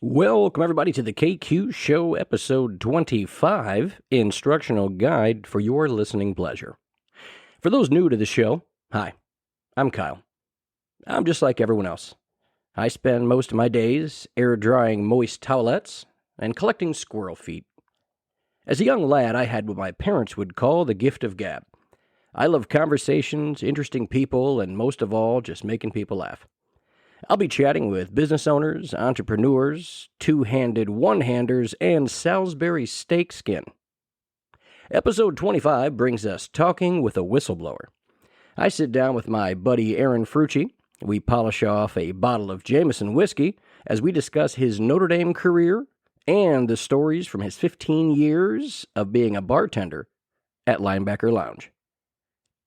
Welcome, everybody, to the KQ Show, episode 25, Instructional Guide for Your Listening Pleasure. For those new to the show, hi, I'm Kyle. I'm just like everyone else. I spend most of my days air-drying moist towelettes and collecting squirrel feet. As a young lad, I had what my parents would call the gift of gab. I love conversations, interesting people, and most of all, just making people laugh. I'll be chatting with business owners, entrepreneurs, two-handed one-handers, and Salisbury steak skin. Episode 25 brings us Talking with a Whistleblower. I sit down with my buddy Aaron Frucci. We polish off a bottle of Jameson whiskey as we discuss his Notre Dame career and the stories from his 15 years of being a bartender at Linebacker Lounge.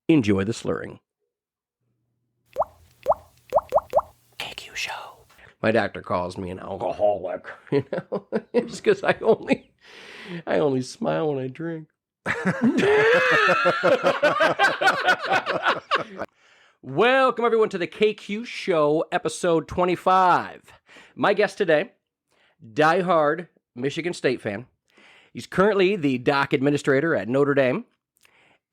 Enjoy the slurring. KQ Show. My doctor calls me an alcoholic, just because I only smile when I drink. Welcome, everyone, to the KQ Show, episode 25. My guest today, diehard Michigan State fan. He's currently the dock administrator at Notre Dame.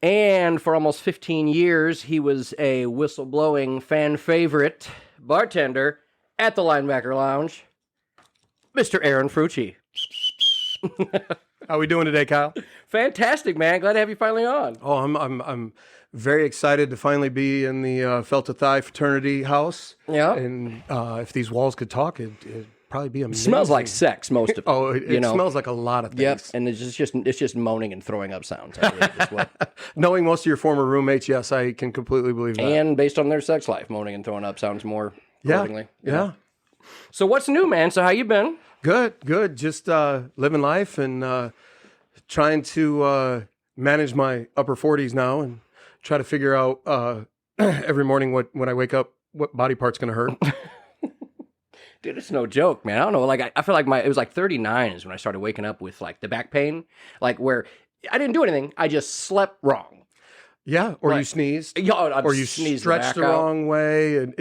And for almost 15 years, he was a whistleblowing fan favorite bartender at the Linebacker Lounge, Mr. Aaron Frucci. How we doing today, Kyle? Fantastic, man. Glad to have you finally on. Oh, I'm very excited to finally be in the Felt to Thigh fraternity house. Yeah. And if these walls could talk, it'd probably be amazing. Smells like sex, most of it. Oh, it smells like a lot of things. Yep, and it's just moaning and throwing up sounds. I believe, is what. Knowing most of your former roommates, yes, I can completely believe that. And based on their sex life, moaning and throwing up sounds more accordingly. Yeah. So what's new, man? So how you been? Good. Just living life and trying to manage my upper 40s now and try to figure out every morning when I wake up what body part's going to hurt. Dude, it's no joke, man. I don't know. Like I feel like it was like 39 is when I started waking up with like the back pain, like where I didn't do anything. I just slept wrong. Yeah, or you sneezed, or you stretched the wrong way, and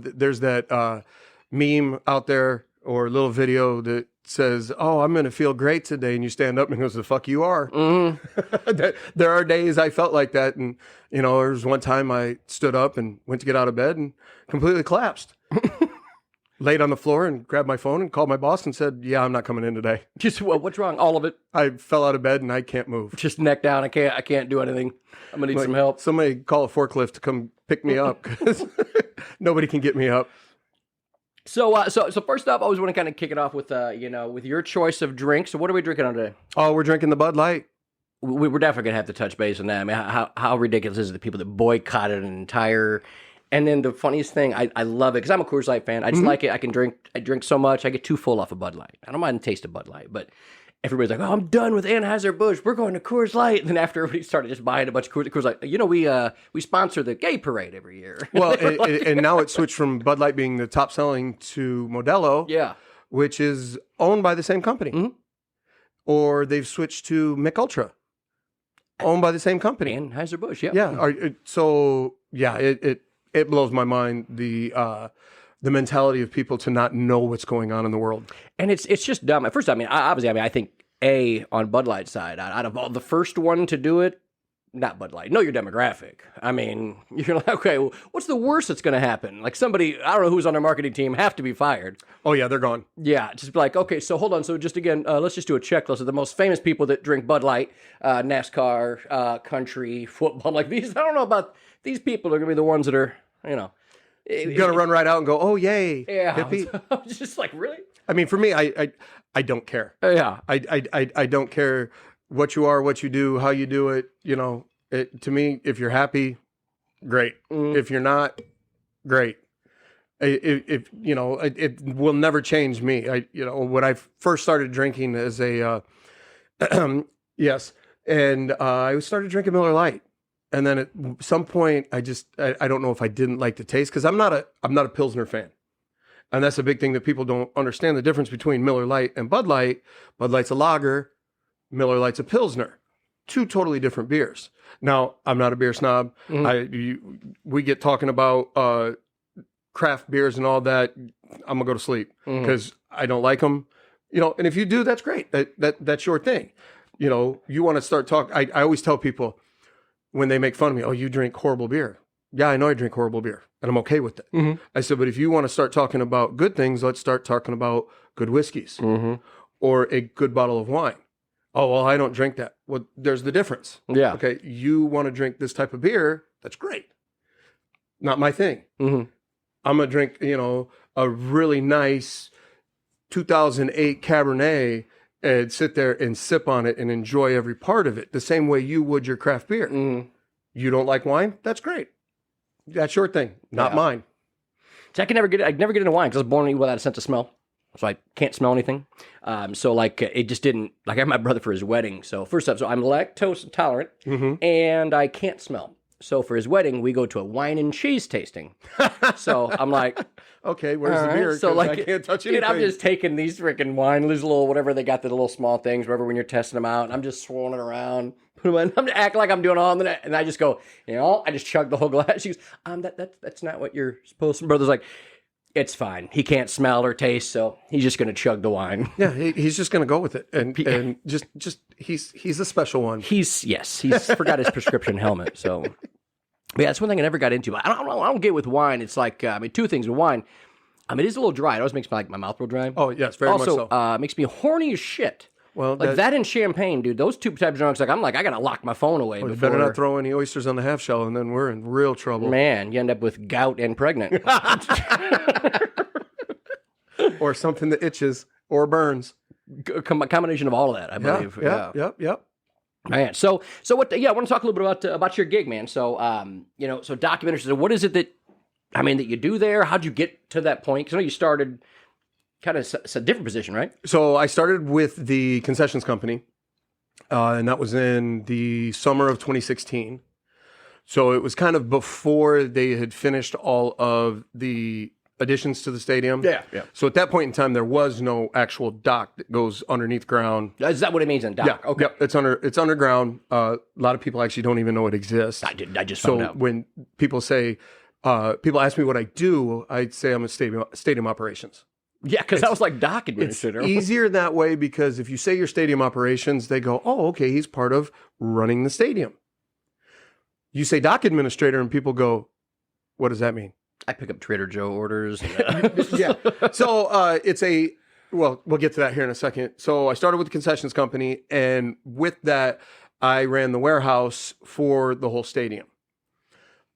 there's that meme out there or little video that says, "Oh, I'm going to feel great today," and you stand up and it goes, "The fuck you are." Mm-hmm. There are days I felt like that, and there was one time I stood up and went to get out of bed and completely collapsed. Laid on the floor and grabbed my phone and called my boss and said, "Yeah, I'm not coming in today." Just what's wrong? All of it. I fell out of bed and I can't move. Just neck down. I can't do anything. I'm gonna need some help. Somebody call a forklift to come pick me up because nobody can get me up. So first up, I always want to kind of kick it off with with your choice of drink. So what are we drinking on today? Oh, we're drinking the Bud Light. We're definitely gonna have to touch base on that. I mean, how ridiculous is it the people that boycotted an entire. And then the funniest thing, I love it because I'm a Coors Light fan. I just like it. I drink so much. I get too full off of Bud Light. I don't mind the taste of Bud Light, but everybody's like, "Oh, I'm done with Anheuser-Busch. We're going to Coors Light." And then after everybody started just buying a bunch of Coors Light, we sponsor the gay parade every year. Well, and now it switched from Bud Light being the top selling to Modelo, yeah, which is owned by the same company, or they've switched to Mick Ultra, owned by the same company, Anheuser-Busch. Yeah. It blows my mind the mentality of people to not know what's going on in the world. And it's just dumb. At first, I think on Bud Light's side, out of all the first one to do it, not Bud Light. Know your demographic. I mean, you're like, okay, well, what's the worst that's going to happen? Like somebody, I don't know who's on their marketing team, have to be fired. Oh yeah, they're gone. Yeah, just be like, okay, so hold on. So just again, let's just do a checklist of the most famous people that drink Bud Light, NASCAR, country, football. Like these, I don't know about these people are going to be the ones that are, You're going to run right out and go, "Oh, yay." Yeah. Hippie. I'm just like, really? I mean, for me, I don't care. Yeah. I don't care what you are, what you do, how you do it. To me, if you're happy, great. If you're not, great. It will never change me. When I first started drinking as a, yes, and I started drinking Miller Lite. And then at some point, I don't know if I didn't like the taste because I'm not a Pilsner fan. And that's a big thing that people don't understand the difference between Miller Lite and Bud Light. Bud Light's a lager, Miller Lite's a Pilsner. Two totally different beers. Now, I'm not a beer snob. We get talking about craft beers and all that. I'm going to go to sleep because I don't like them, and if you do, that's great. That's your thing. You want to start talking. I always tell people when they make fun of me, oh, you drink horrible beer. Yeah, I know I drink horrible beer, and I'm okay with it. Mm-hmm. I said, but if you want to start talking about good things, let's start talking about good whiskeys Mm-hmm. or a good bottle of wine. Oh, well, I don't drink that. Well, there's the difference. Yeah. Okay, you want to drink this type of beer, that's great. Not my thing. Mm-hmm. I'm going to drink, a really nice 2008 Cabernet and sit there and sip on it and enjoy every part of it the same way you would your craft beer. Mm-hmm. You don't like wine? That's great. That's your thing, not mine. So I never get into wine because I was born without a sense of smell. So I can't smell anything. So it just didn't, I had my brother for his wedding. So first up, I'm lactose intolerant and I can't smell. So for his wedding, we go to a wine and cheese tasting. So I'm like, okay, where's the beer? So I can't touch anything. I'm just taking these freaking wine, these little, whatever they got, the little small things, whatever, when you're testing them out. And I'm just swirling it around. I'm acting like I'm doing all of them. And I just go, I just chug the whole glass. She goes, that's not what you're supposed to. Brother's like, it's fine. He can't smell or taste, so he's just going to chug the wine. Yeah, he's just going to go with it, and just he's a special one. He's forgot his prescription helmet. So, but yeah, that's one thing I never got into. I don't get with wine. It's like two things with wine. It is a little dry. It always makes my mouth real dry. Oh yes, very much so. Also, makes me horny as shit. Well, like that and champagne, dude. Those two types of drunks, I gotta lock my phone away. You better not throw any oysters on the half shell, and then we're in real trouble. Man, you end up with gout and pregnant. Or something that itches or burns. A combination of all of that, I believe. Yep. Man, so what? I want to talk a little bit about your gig, man. So, so documentaries. So what is it that you do there? How'd you get to that point? Because I know you started kind of a different position, right? So I started with the concessions company, and that was in the summer of 2016. So it was kind of before they had finished all of the additions to the stadium. Yeah. So at that point in time, there was no actual dock that goes underneath ground. Is that what it means in dock? Yeah. Okay. Yeah, it's underground. A lot of people actually don't even know it exists. I just found out. So when people say, people ask me what I do, I'd say I'm a stadium operations. Yeah, because that was like dock administrator. It's easier that way because if you say your stadium operations, they go, oh, okay, he's part of running the stadium. You say dock administrator and people go, what does that mean? I pick up Trader Joe orders. Yeah. So we'll get to that here in a second. So I started with the concessions company, and with that, I ran the warehouse for the whole stadium.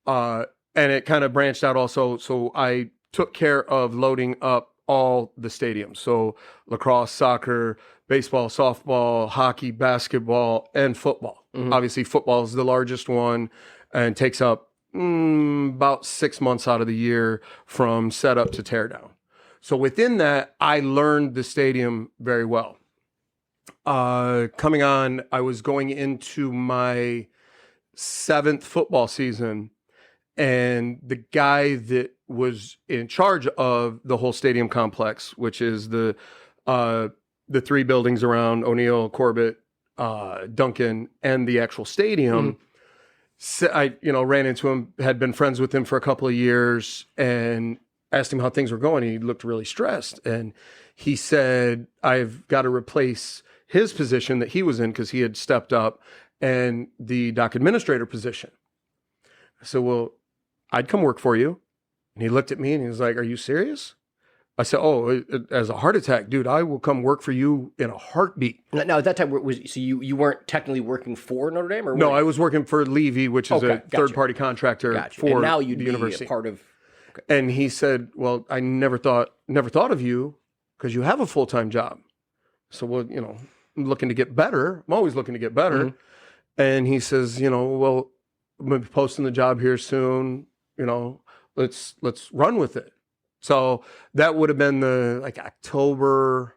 And it kind of branched out also. So I took care of loading up all the stadiums. So lacrosse, soccer, baseball, softball, hockey, basketball, and football. Mm-hmm. Obviously, football is the largest one and takes up about 6 months out of the year from setup to teardown. So within that, I learned the stadium very well. Coming on, I was going into my 7th football season, and the guy that was in charge of the whole stadium complex, which is the 3 buildings around O'Neill, Corbett, Duncan, and the actual stadium. Mm-hmm. So I, ran into him, had been friends with him for a couple of years, and asked him how things were going. He looked really stressed, and he said, "I've got to replace his position that he was in because he had stepped up, and the dock administrator position." I said, "Well, I'd come work for you." And he looked at me and he was like, "Are you serious?" I said, "Oh, as a heart attack, dude, I will come work for you in a heartbeat." Now, at that time, you weren't technically working for Notre Dame? Or no, I was working for Levy, which is a third-party contractor for and now you'd the be university. A part of... Okay. And he said, "Well, I never thought of you because you have a full-time job." So, well, I'm looking to get better. I'm always looking to get better. Mm-hmm. And he says, "Well, I'm going to be posting the job here soon. Let's run with it." So that would have been the October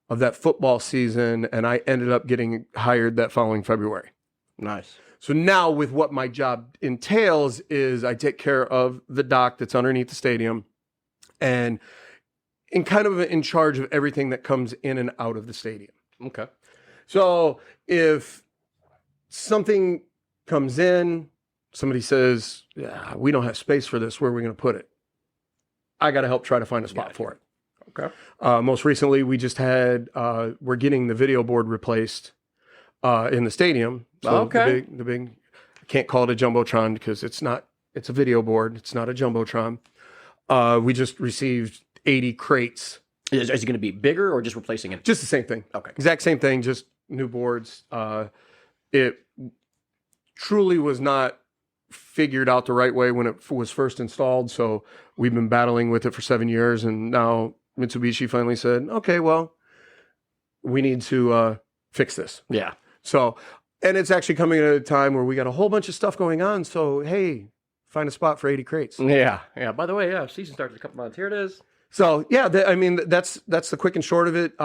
of that football season, and I ended up getting hired that following February. Nice. So now with what my job entails is I take care of the dock that's underneath the stadium and kind of in charge of everything that comes in and out of the stadium. Okay. So if something comes in, somebody says, "Yeah, we don't have space for this. Where are we going to put it?" I got to help try to find a spot for it. Okay. Most recently, we just had, we're getting the video board replaced in the stadium. So Okay. the big, I can't call it a Jumbotron because it's a video board. It's not a Jumbotron. We just received 80 crates. Is it going to be bigger or just replacing it? Just the same thing. Okay. Exact same thing, just new boards. It truly was not figured out the right way when it was first installed. So we've been battling with it for 7 years. And now Mitsubishi finally said, okay, well, we need to fix this. Yeah. So, and it's actually coming at a time where we got a whole bunch of stuff going on. So, hey, find a spot for 80 crates. Yeah. Yeah. By the way, season starts in a couple months. Here it is. So yeah, that's the quick and short of it.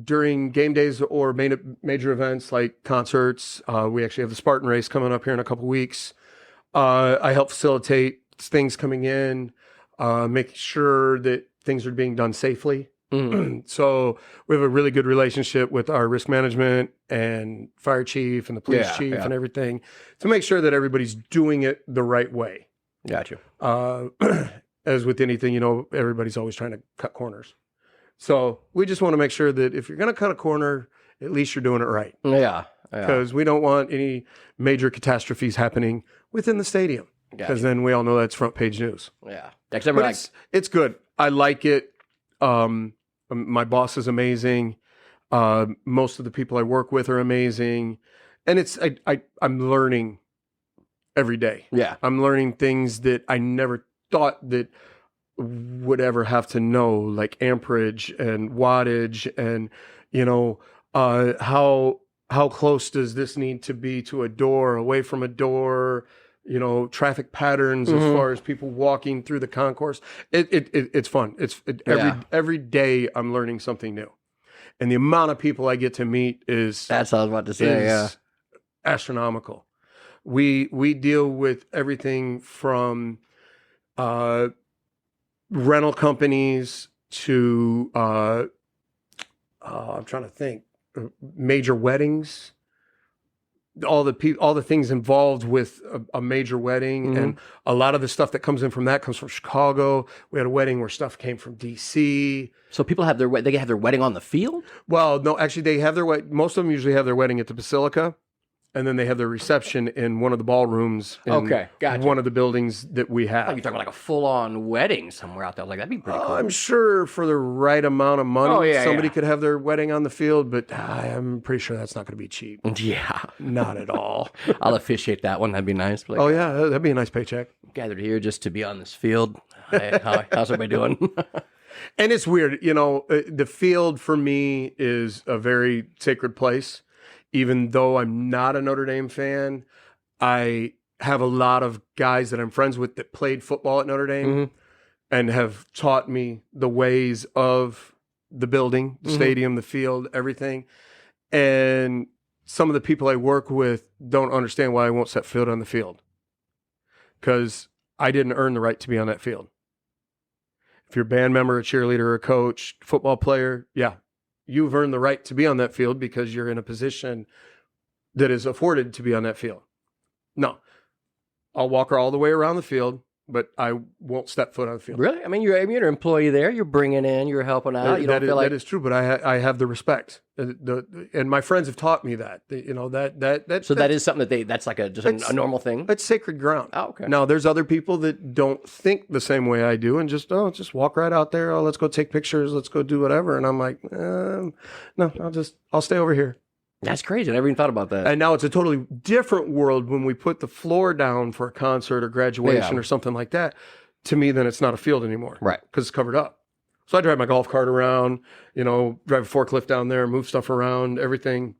During game days or major events like concerts, we actually have the Spartan race coming up here in a couple weeks. I help facilitate things coming in, make sure that things are being done safely. So we have a really good relationship with our risk management and fire chief and the police chief and everything to make sure that everybody's doing it the right way. Gotcha. As with anything, everybody's always trying to cut corners. So we just want to make sure that if you're going to cut a corner, at least you're doing it right. Yeah. Because we don't want any major catastrophes happening within the stadium. Because then we all know that's front page news. Yeah. But it's good. I like it. My boss is amazing. Most of the people I work with are amazing. And I'm learning every day. Yeah. I'm learning things that I never thought that would ever have to know, like amperage and wattage and, how close does this need to be to a door, away from a door, traffic patterns as far as people walking through the concourse. It's fun. Every day I'm learning something new. And the amount of people I get to meet that's what I was about to say, astronomical. We deal with everything from rental companies to I'm trying to think, major weddings, all the things involved with a major wedding, and a lot of the stuff that comes in from that comes from Chicago. We had a wedding where stuff came from DC. So people have their wedding on the field? Well, no, actually they have most of them usually have their wedding at the Basilica. And then they have their reception in one of the ballrooms in one of the buildings that we have. Oh, you're talking about like a full-on wedding somewhere out there. Like, that'd be pretty cool. I'm sure for the right amount of money, somebody could have their wedding on the field, but I'm pretty sure that's not going to be cheap. Yeah. Not at all. I'll officiate that one. That'd be nice. Like, that'd be a nice paycheck. Gathered here just to be on this field. Hey, how's everybody doing? And it's weird. The field for me is a very sacred place. Even though I'm not a Notre Dame fan, I have a lot of guys that I'm friends with that played football at Notre Dame and have taught me the ways of the building, the stadium, the field, everything. And some of the people I work with don't understand why I won't set foot on the field. Because I didn't earn the right to be on that field. If you're a band member, a cheerleader, a coach, football player, you've earned the right to be on that field because you're in a position that is afforded to be on that field. No, I'll walk her all the way around the field, but I won't step foot on the field. Really? I mean, you're an employee there. You're bringing in, you're helping out. You don't feel like that is true, but I have the respect. And my friends have taught me that. So that is something that that's like a normal thing. It's sacred ground. Oh, okay. Now there's other people that don't think the same way I do, and just walk right out there. Oh, let's go take pictures. Let's go do whatever. And I'm like, no, I'll stay over here. That's crazy. I never even thought about that. And now it's a totally different world when we put the floor down for a concert or graduation or something like that. To me, then it's not a field anymore. Right. Because it's covered up. So I drive my golf cart around, drive a forklift down there, move stuff around, everything.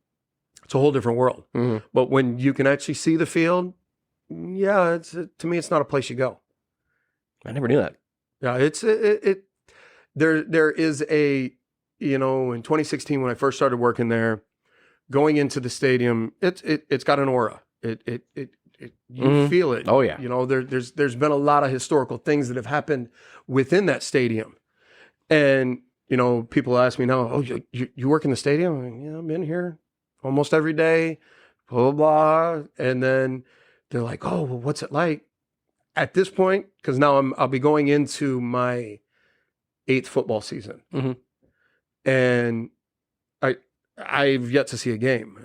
It's a whole different world. But when you can actually see the field, to me, it's not a place you go. I never knew that. Yeah, there is in 2016 when I first started working there, going into the stadium, it's got an aura. You feel it. Oh yeah. There's been a lot of historical things that have happened within that stadium, and people ask me now, oh, you work in the stadium? I'm like, yeah, I've been here almost every day, blah blah blah, and then they're like, oh, well, what's it like at this point? Because now I'll be going into my 8th football season. Mm-hmm. And I've yet to see a game.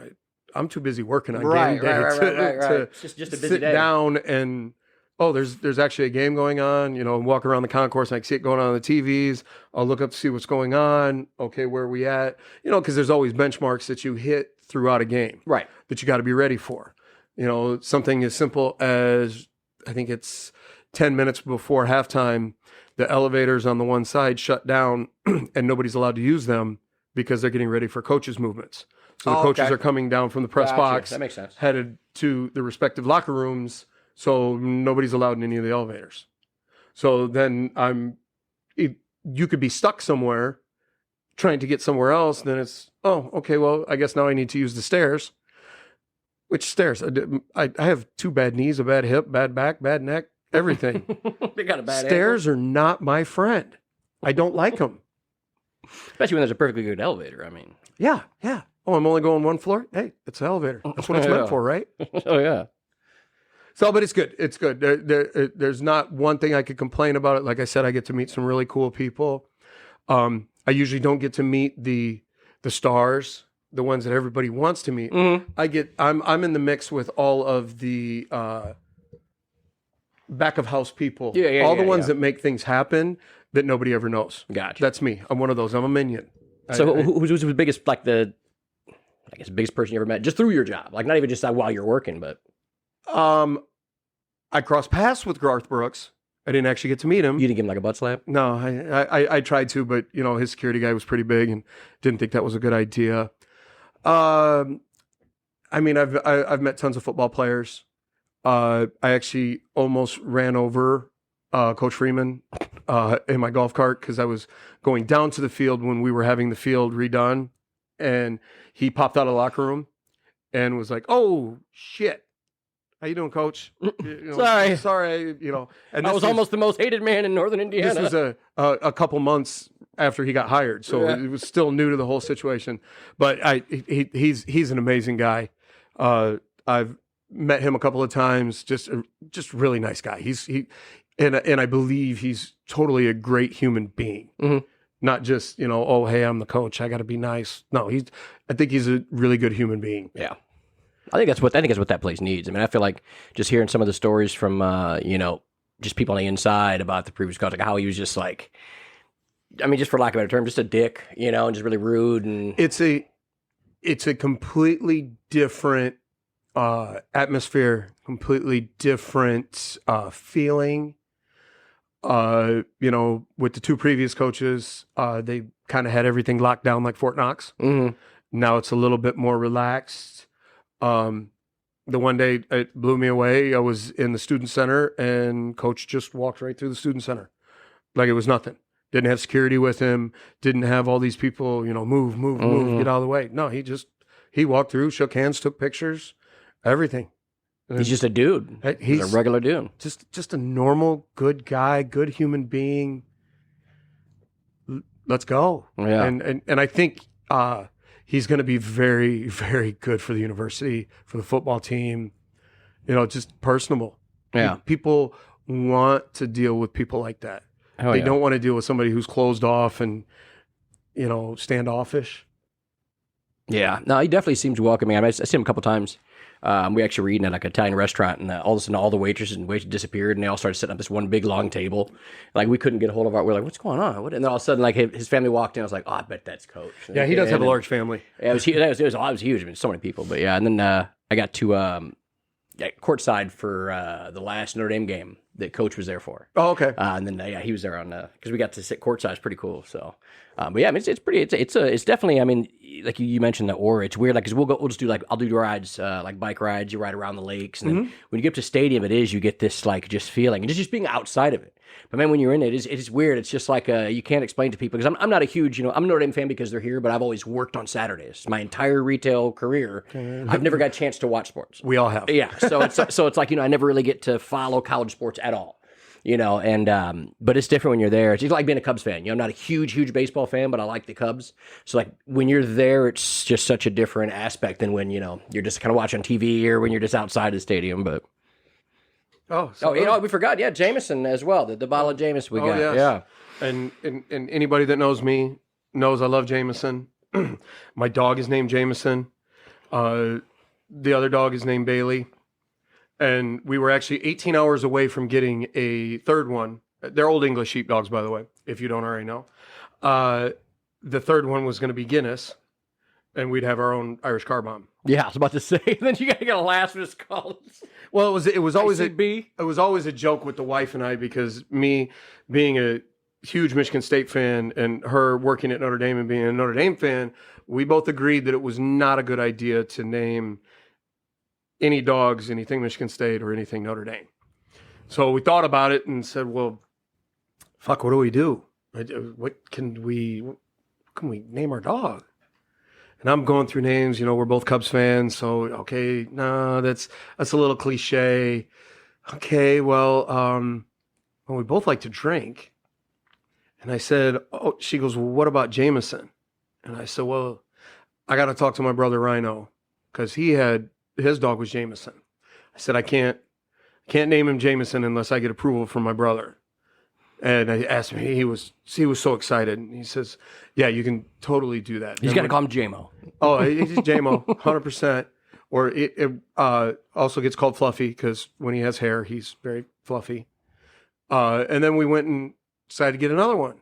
I'm too busy working on game day right. It's just a busy sit day. down and, there's actually a game going on, walk around the concourse and I see it going on the TVs. I'll look up to see what's going on. Okay, where are we at? Because there's always benchmarks that you hit throughout a game. Right. That you got to be ready for. Something as simple as, I think it's 10 minutes before halftime, the elevators on the one side shut down and nobody's allowed to use them because they're getting ready for coaches' movements. So the coaches are coming down from the press box, that makes sense, headed to the respective locker rooms, so nobody's allowed in any of the elevators. So then you could be stuck somewhere trying to get somewhere else, then it's, okay, well, I guess now I need to use the stairs. Which stairs? I have 2 bad knees, a bad hip, bad back, bad neck, everything. You got a bad Stairs are not my friend. I don't like them. Especially when there's a perfectly good elevator, I mean. Yeah. Oh, I'm only going 1 floor? Hey, it's an elevator. That's what it's meant for, right? Oh, yeah. So, but it's good. It's good. There's not one thing I could complain about it. Like I said, I get to meet some really cool people. I usually don't get to meet the stars, the ones that everybody wants to meet. Mm-hmm. I'm in the mix with all of the back of house people. All the ones that make things happen that nobody ever knows. Gotcha. That's me. I'm one of those. I'm a minion. So who's the biggest, biggest person you ever met just through your job? Like not even just while you're working, but. I crossed paths with Garth Brooks. I didn't actually get to meet him. You didn't give him like a butt slap? No, I tried to, but his security guy was pretty big and didn't think that was a good idea. I've met tons of football players. I actually almost ran over Coach Freeman in my golf cart because I was going down to the field when we were having the field redone, and he popped out of the locker room and was like, "Oh shit, how you doing, Coach? Sorry." And I was almost the most hated man in Northern Indiana. This was a couple months after he got hired, so it was still new to the whole situation. But he's an amazing guy. I've met him a couple of times. Just really nice guy. And I believe he's totally a great human being. Mm-hmm. Not just oh hey, I'm the coach, I got to be nice. No, I think he's a really good human being. Yeah. I think that's what that place needs. I mean, I feel like just hearing some of the stories from just people on the inside about the previous coach, like how he was just like, I mean, just for lack of a better term, just a dick, and just really rude. And it's a completely different atmosphere, completely different feeling. With the 2 previous coaches, they kind of had everything locked down like Fort Knox. Mm-hmm. Now it's a little bit more relaxed. The one day it blew me away. I was in the student center and coach just walked right through the student center like it was nothing. Didn't have security with him. Didn't have all these people, move, get out of the way. No, he walked through, shook hands, took pictures, everything. He's just a dude. He's a regular dude. Just a normal, good guy, good human being. Let's go. Yeah. And I think he's going to be very, very good for the university, for the football team. Just personable. Yeah. People want to deal with people like that. They don't want to deal with somebody who's closed off and, standoffish. Yeah. No, he definitely seems welcoming. I see him a couple times. We actually were eating at like an Italian restaurant, and all of a sudden all the waitresses and waiters disappeared, and they all started setting up this one big long table. Like we couldn't get a hold of we're like, what's going on? And then all of a sudden, like his family walked in. I was like, oh, I bet that's Coach. Yeah, he does have a large family. Yeah, it was huge. I mean, so many people. But yeah, and then I got to courtside for the last Notre Dame game that Coach was there for. Oh, okay. And then he was there on because we got to sit courtside. It's pretty cool. So, but yeah, I mean, it's definitely. I mean, like you mentioned the aura. It's weird, like because we'll just do I'll do rides, like bike rides. You ride around the lakes, and then when you get to stadium, you get this like just feeling, and just being outside of it. But man, when you're in it, it's weird. It's just like you can't explain to people because I'm not a huge, I'm a Notre Dame fan because they're here, but I've always worked on Saturdays. My entire retail career, I've never got a chance to watch sports. We all have. Yeah, so it's like I never really get to follow college sports at all. But it's different when you're there. It's like being a Cubs fan. I'm not a huge baseball fan, but I like the Cubs. So like when you're there, it's just such a different aspect than when, you're just kind of watching TV or when you're just outside the stadium. But we forgot. Yeah, Jameson as well. The bottle of Jameson we got. Yes. Yeah. And anybody that knows me knows I love Jameson. My dog is named Jameson. The other dog is named Bailey. And we were actually 18 hours away from getting a third one. They're Old English sheepdogs, by the way, if you don't already know. The third one was going to be Guinness, and we'd have our own Irish car bomb. Yeah, I was about to say. Then you got a last minute call. Well, it was always ICB. It was always a joke with the wife and I, because me being a huge Michigan State fan and her working at Notre Dame and being a Notre Dame fan, we both agreed that it was not a good idea to name any dogs anything Michigan State or anything Notre Dame. So we thought about it and said, well, fuck, what do we do? What can we name our dog? And I'm going through names, we're both Cubs fans, so okay, no, that's a little cliche. Okay, well, we both like to drink. And I said, oh, she goes, well, what about Jameson? And I said, well, I got to talk to my brother Rhino, because his dog was Jameson. I said, I can't name him Jameson unless I get approval from my brother. And I asked him, he was so excited. And he says, yeah, you can totally do that. He's got to call him J-Mo. Oh, he's J-Mo, 100%. Or it also gets called Fluffy, because when he has hair, he's very fluffy. And then we went and decided to get another one.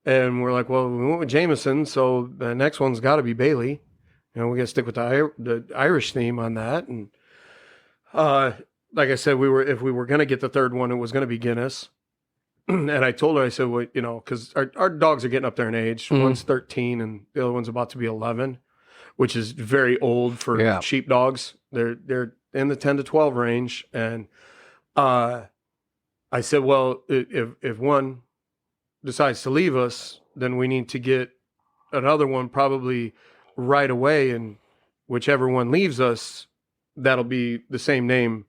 And we're like, well, we went with Jameson, so the next one's got to be Bailey. We got to stick with the Irish theme on that. And like I said, if we were going to get the third one, it was going to be Guinness. And I told her, I said, well, because our dogs are getting up there in age. Mm. One's 13 and the other one's about to be 11, which is very old for sheep dogs. They're in the 10 to 12 range. And I said, well, if one decides to leave us, then we need to get another one probably right away. And whichever one leaves us, that'll be the same name.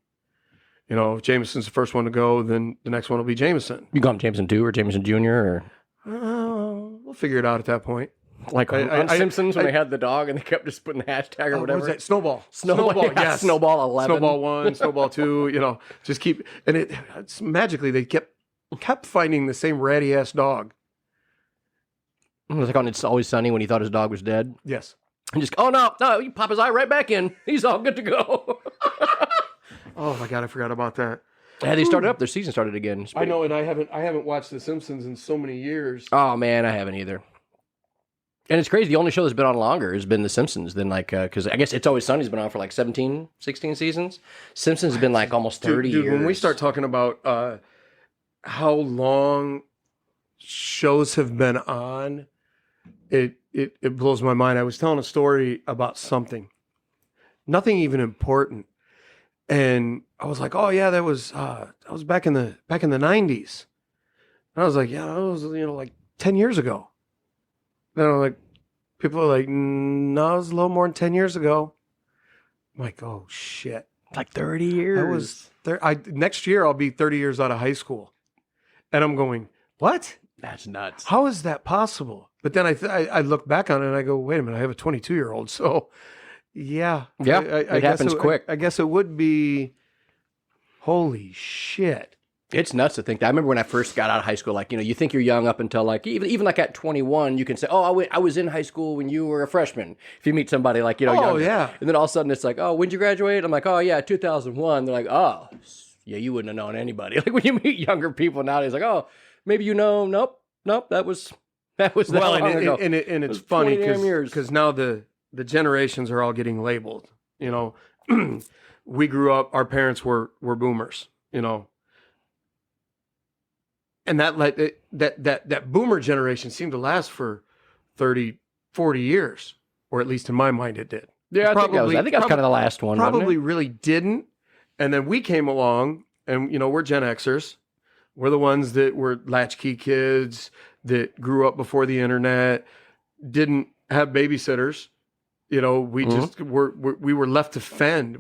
If Jameson's the first one to go, then the next one will be Jameson. You call him Jameson 2 or Jameson Jr. or? We'll figure it out at that point. Like on Simpsons when they had the dog and they kept just putting the hashtag or whatever. What was that? Snowball. Snowball, yes. Snowball 11. Snowball 1, Snowball 2, just keep, and it's magically they kept finding the same ratty ass dog. It was like on It's Always Sunny when he thought his dog was dead. Yes. And just, oh no, you pop his eye right back in. He's all good to go. Oh my God, I forgot about that. Yeah, they started up. Their season started again. I know, and I haven't watched The Simpsons in so many years. Oh man, I haven't either. And it's crazy. The only show that's been on longer has been The Simpsons. Then because I guess It's Always Sunny's been on for like 17, 16 seasons. Simpsons has been like almost 30 years. When we start talking about how long shows have been on, it blows my mind. I was telling a story about something, nothing even important. And I was like, oh yeah, that was back in the 90s. And I was like, yeah, that was like 10 years ago. Then I'm like, people are like, no, it was a little more than 10 years ago. I'm like, oh shit. Like 30 years. Next year I'll be 30 years out of high school. And I'm going, what? That's nuts. How is that possible? But then I look back on it and I go, wait a minute, I have a 22-year-old. So yeah. It happens quick. I guess it would be, holy shit. It's nuts to think that. I remember when I first got out of high school, like, you think you're young up until like, even like at 21, you can say, oh, I was in high school when you were a freshman. If you meet somebody like, oh, younger. Yeah. And then all of a sudden it's like, oh, when'd you graduate? I'm like, oh yeah, 2001. They're like, oh, yeah, you wouldn't have known anybody. Like when you meet younger people nowadays, like, oh, maybe nope, that was that well, long ago. And it's funny because now the generations are all getting labeled. We grew up, our parents were boomers, and that boomer generation seemed to last for 30, 40 years, or at least in my mind it did. Yeah, I think that was kind of the last one. Probably really didn't. And then we came along, and we're Gen Xers. We're the ones that were latchkey kids that grew up before the internet, didn't have babysitters. We just we were left to fend.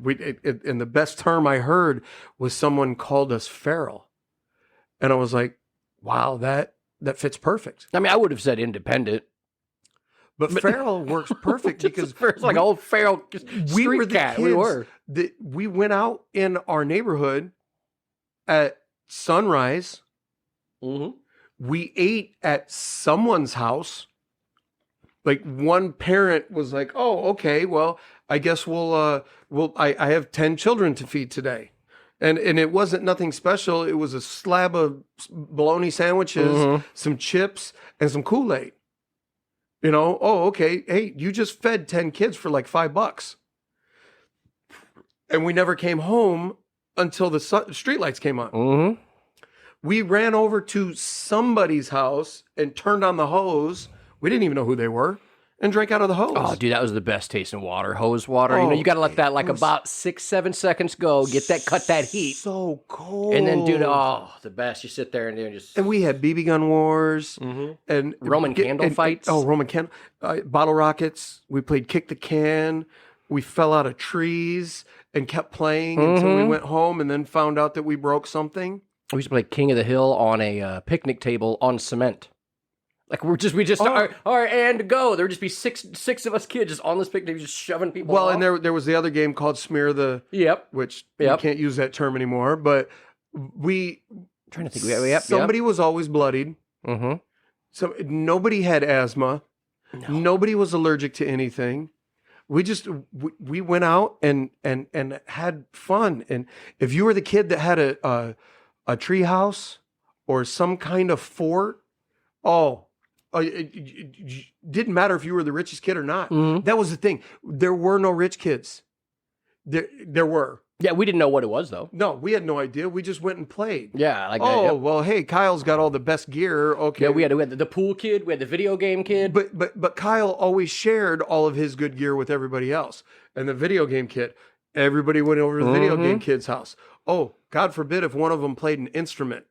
And the best term I heard was someone called us feral, and I was like, "Wow, that fits perfect." I mean, I would have said independent, but feral works perfect because it's like old feral we were the cat. Kids we went out in our neighborhood at sunrise. Mm-hmm. we ate at someone's house. Like one parent was like, "Oh, okay, well, I guess I have 10 children to feed today." And it wasn't nothing special. It was a slab of bologna sandwiches, some chips, and some Kool-Aid. Oh, okay. Hey, you just fed 10 kids for like $5. And we never came home until the streetlights came on. We ran over to somebody's house and turned on the hose. We didn't even know who they were, and drank out of the hose. Oh, dude, that was the best tasting water. Hose water. You got to let that about 6-7 seconds go. Cut that heat. So cold. And then, dude, the best. You sit there and just. And we had BB gun wars and Roman candle fights. Roman candle bottle rockets. We played kick the can. We fell out of trees and kept playing until we went home, and then found out that we broke something. We used to play King of the Hill on a picnic table on cement. Like all right, and go. There would just be six of us kids just on this picnic, just shoving people off. And there was the other game called Smear the... Which you can't use that term anymore, but trying to think. Somebody was always bloodied. So nobody had asthma. No. Nobody was allergic to anything. We went out and had fun. And if you were the kid that had a tree house or some kind of fort, it didn't matter if you were the richest kid or not. That was the thing. There were no rich kids. There were. Yeah, we didn't know what it was, though. No, we had no idea. We just went and played. Yeah. Well, hey, Kyle's got all the best gear. Okay. Yeah, we had the pool kid. We had the video game kid. But Kyle always shared all of his good gear with everybody else. And the video game kid, everybody went over to the video game kid's house. Oh, God forbid if one of them played an instrument.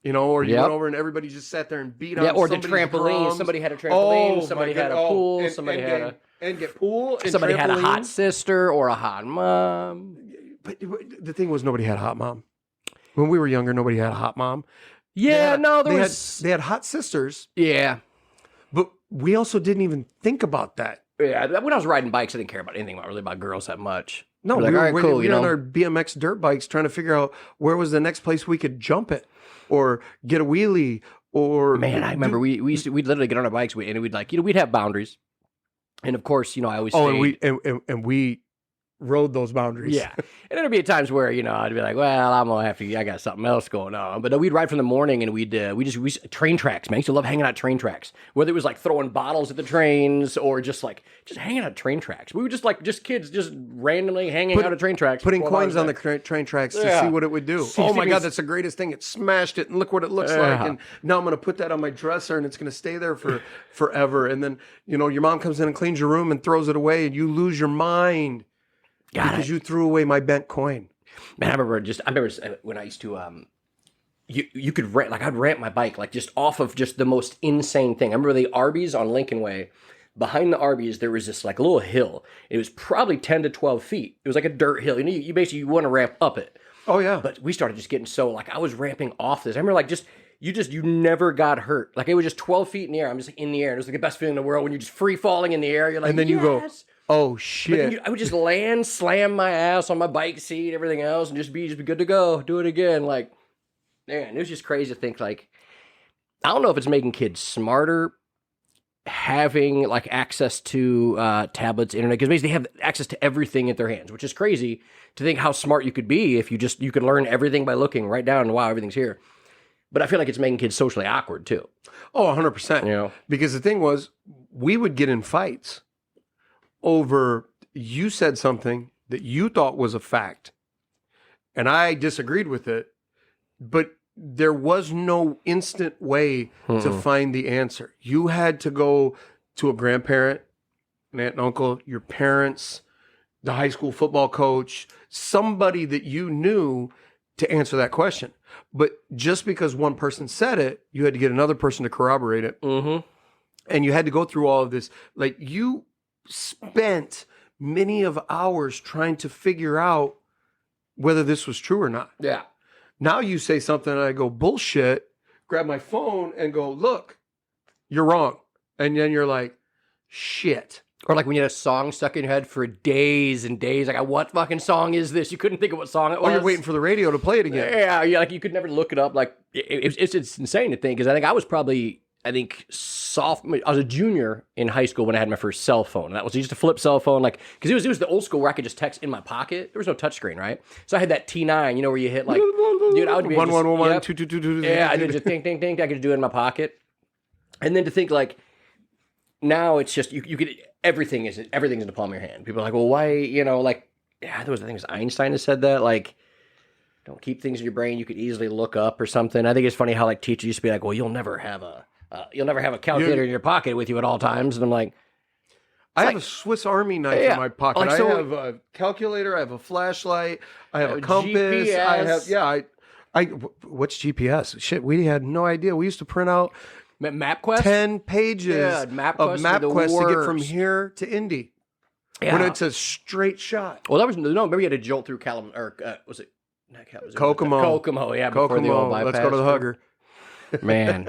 Or you went over and everybody just sat there and beat on somebody's the trampoline. Drums. Somebody had a trampoline. Somebody had a pool. Somebody had a hot sister or a hot mom. But the thing was, nobody had a hot mom. When we were younger, nobody had a hot mom. Yeah, they had hot sisters. Yeah. But we also didn't even think about that. Yeah, when I was riding bikes, I didn't care about anything about girls that much. No, we were on our BMX dirt bikes trying to figure out where was the next place we could jump it. Or get a wheelie, or... Man, I remember we'd literally get on our bikes, and we'd have boundaries. And of course, I always and we rode those boundaries. Yeah. And there'd be times where, I'd be like, well, I got something else going on. But we'd ride from the morning, and we train tracks, man. I used to love hanging out at train tracks. Whether it was like throwing bottles at the trains or just hanging out at train tracks. We were just kids just randomly hanging out at train tracks. Putting coins on the train tracks to see what it would do. Oh my God, that's the greatest thing. It smashed it, and look what it looks like. And now I'm going to put that on my dresser, and it's going to stay there for forever. And then, your mom comes in and cleans your room and throws it away, and you lose your mind. Because you threw away my bent coin. Man, I remember when I used to, you could rent, I'd rent my bike, just off of just the most insane thing. I remember the Arby's on Lincoln Way. Behind the Arby's, there was this little hill. It was probably 10 to 12 feet. It was like a dirt hill. You basically want to ramp up it. Oh, yeah. But we started just getting so, I was ramping off this. I remember, you never got hurt. It was just 12 feet in the air. I'm just in the air. And it was the best feeling in the world when you're just free falling in the air. You're like, and then you go, oh, shit. I would just land, slam my ass on my bike seat, everything else, and just be good to go. Do it again. Man, it was just crazy to think, I don't know if it's making kids smarter, having, access to tablets, internet, because basically they have access to everything at their hands, which is crazy to think how smart you could be if you could learn everything by looking right down, wow, everything's here. But I feel like it's making kids socially awkward, too. Oh, 100%. Because the thing was, we would get in fights over you said something that you thought was a fact, and I disagreed with it, but there was no instant way to find the answer. You had to go to a grandparent, an aunt and uncle, your parents, the high school football coach, somebody that you knew to answer that question. But just because one person said it, you had to get another person to corroborate it. And you had to go through all of this. You spent many of hours trying to figure out whether this was true or not. Yeah. Now you say something and I go, bullshit, grab my phone and go, look, you're wrong. And then you're like, shit. Or like when you had a song stuck in your head for days and days, like, what fucking song is this? You couldn't think of what song it was. Or you're waiting for the radio to play it again. Yeah, like you could never look it up. Like it's insane to think, because I think I was probably, sophomore. I was a junior in high school when I had my first cell phone. And that was just a flip cell phone, like, because it was the old school where I could just text in my pocket. There was no touchscreen, right? So I had that T9, where you hit like, dude, I would be 111 222. Yeah, I did just ding ding ding. I could do it in my pocket, and then to think like, now it's just you could everything's in the palm of your hand. People are like, well, why? There was, I think it was Einstein who said that, like, don't keep things in your brain you could easily look up or something. I think it's funny how like teachers used to be like, well, you'll never have a calculator in your pocket with you at all times, and I'm like, I have a Swiss Army knife in my pocket. Like, I have a calculator. I have a flashlight. I have a compass. GPS. What's GPS? Shit, we had no idea. We used to print out MapQuest, 10 pages of MapQuest to get from here to Indy. Yeah. When it's a straight shot. Well, maybe you had to jolt through was it? Kokomo. Kokomo, yeah. Before the old bypass. Let's go to the hugger. Man,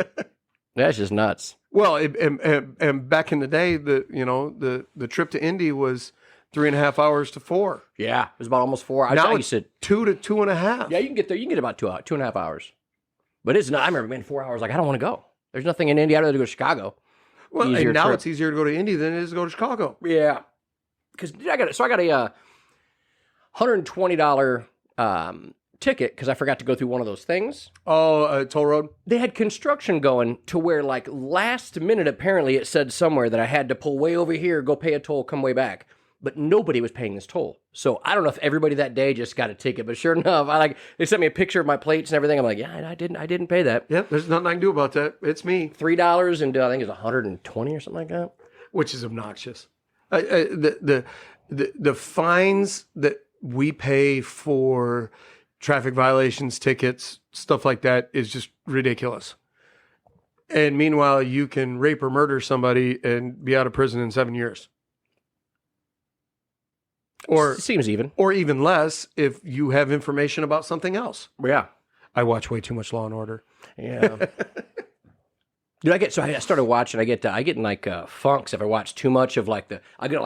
that's just nuts. Well, and back in the day, the trip to Indy was 3.5 hours to 4. Yeah, it was about almost 4. Now it's 2 to 2.5. Yeah, you can get there. You can get about 2.5 hours. But it's not. I remember, man, 4 hours. Like, I don't want to go. There's nothing in Indy. I'd rather go to Chicago. Well, and now it's easier to go to Indy than it is to go to Chicago. Yeah, because I got a $120 ticket because I forgot to go through one of those things. Oh, toll road? They had construction going to where, like, last minute, apparently, it said somewhere that I had to pull way over here, go pay a toll, come way back. But nobody was paying this toll. So I don't know if everybody that day just got a ticket, but sure enough, they sent me a picture of my plates and everything. I'm like, yeah, I didn't pay that. Yep, there's nothing I can do about that. It's me. $3 and I think it's $120 or something like that. Which is obnoxious. The fines that we pay for traffic violations, tickets, stuff like that is just ridiculous. And meanwhile, you can rape or murder somebody and be out of prison in 7 years. Or seems even. Or even less if you have information about something else. Yeah. I watch way too much Law and Order. Yeah. Dude, I started watching, I get in like funks if I watch too much of I get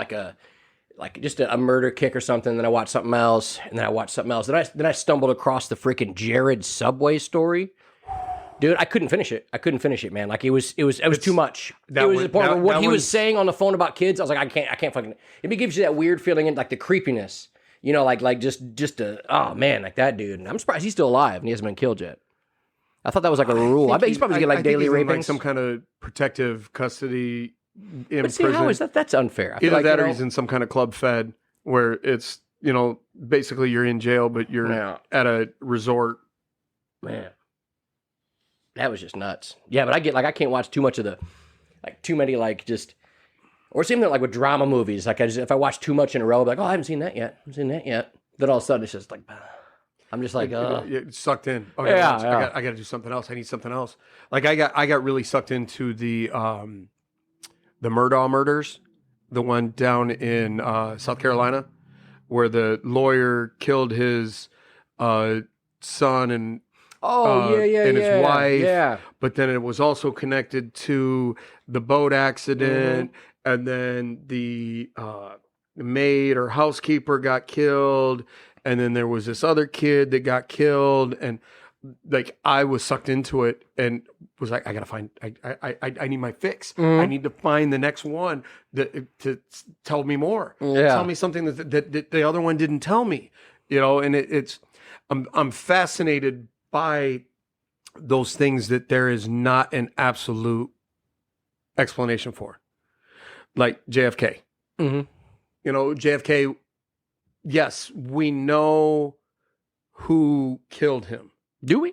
like just a murder kick or something, then I watch something else, and then I watch something else. Then I stumbled across the freaking Jared Subway story. Dude, I couldn't finish it. Man. Like it was too much. It was the point where what he was saying on the phone about kids, I was like, I can't fucking. It gives you that weird feeling and like the creepiness, like just oh man, like that dude. And I'm surprised he's still alive and he hasn't been killed yet. I thought that was like a rule. I bet he's probably getting like daily rapings, like some kind of protective custody in prison. How is that? That's unfair. Either that or he's in some kind of club fed where it's basically you're in jail but you're at a resort. Man. That was just nuts. Yeah, but I can't watch too much of too many or same thing like with drama movies. Like if I watch too much in a row, I'll be like, oh, I haven't seen that yet. Then all of a sudden it's just like, I'm just like, You're sucked in. Okay, yeah. I got to do something else. I need something else. Like I got really sucked into the Murdaugh murders, the one down in South Carolina, where the lawyer killed his son and his wife. Yeah. But then it was also connected to the boat accident, and then the maid or housekeeper got killed, and then there was this other kid that got killed, and like I was sucked into it and was like, I gotta find. I need my fix. I need to find the next one to tell me more. Yeah. Tell me something that the other one didn't tell me. And it's I'm fascinated by those things that there is not an absolute explanation for, like JFK. Mm-hmm. JFK. Yes, we know who killed him. Do we?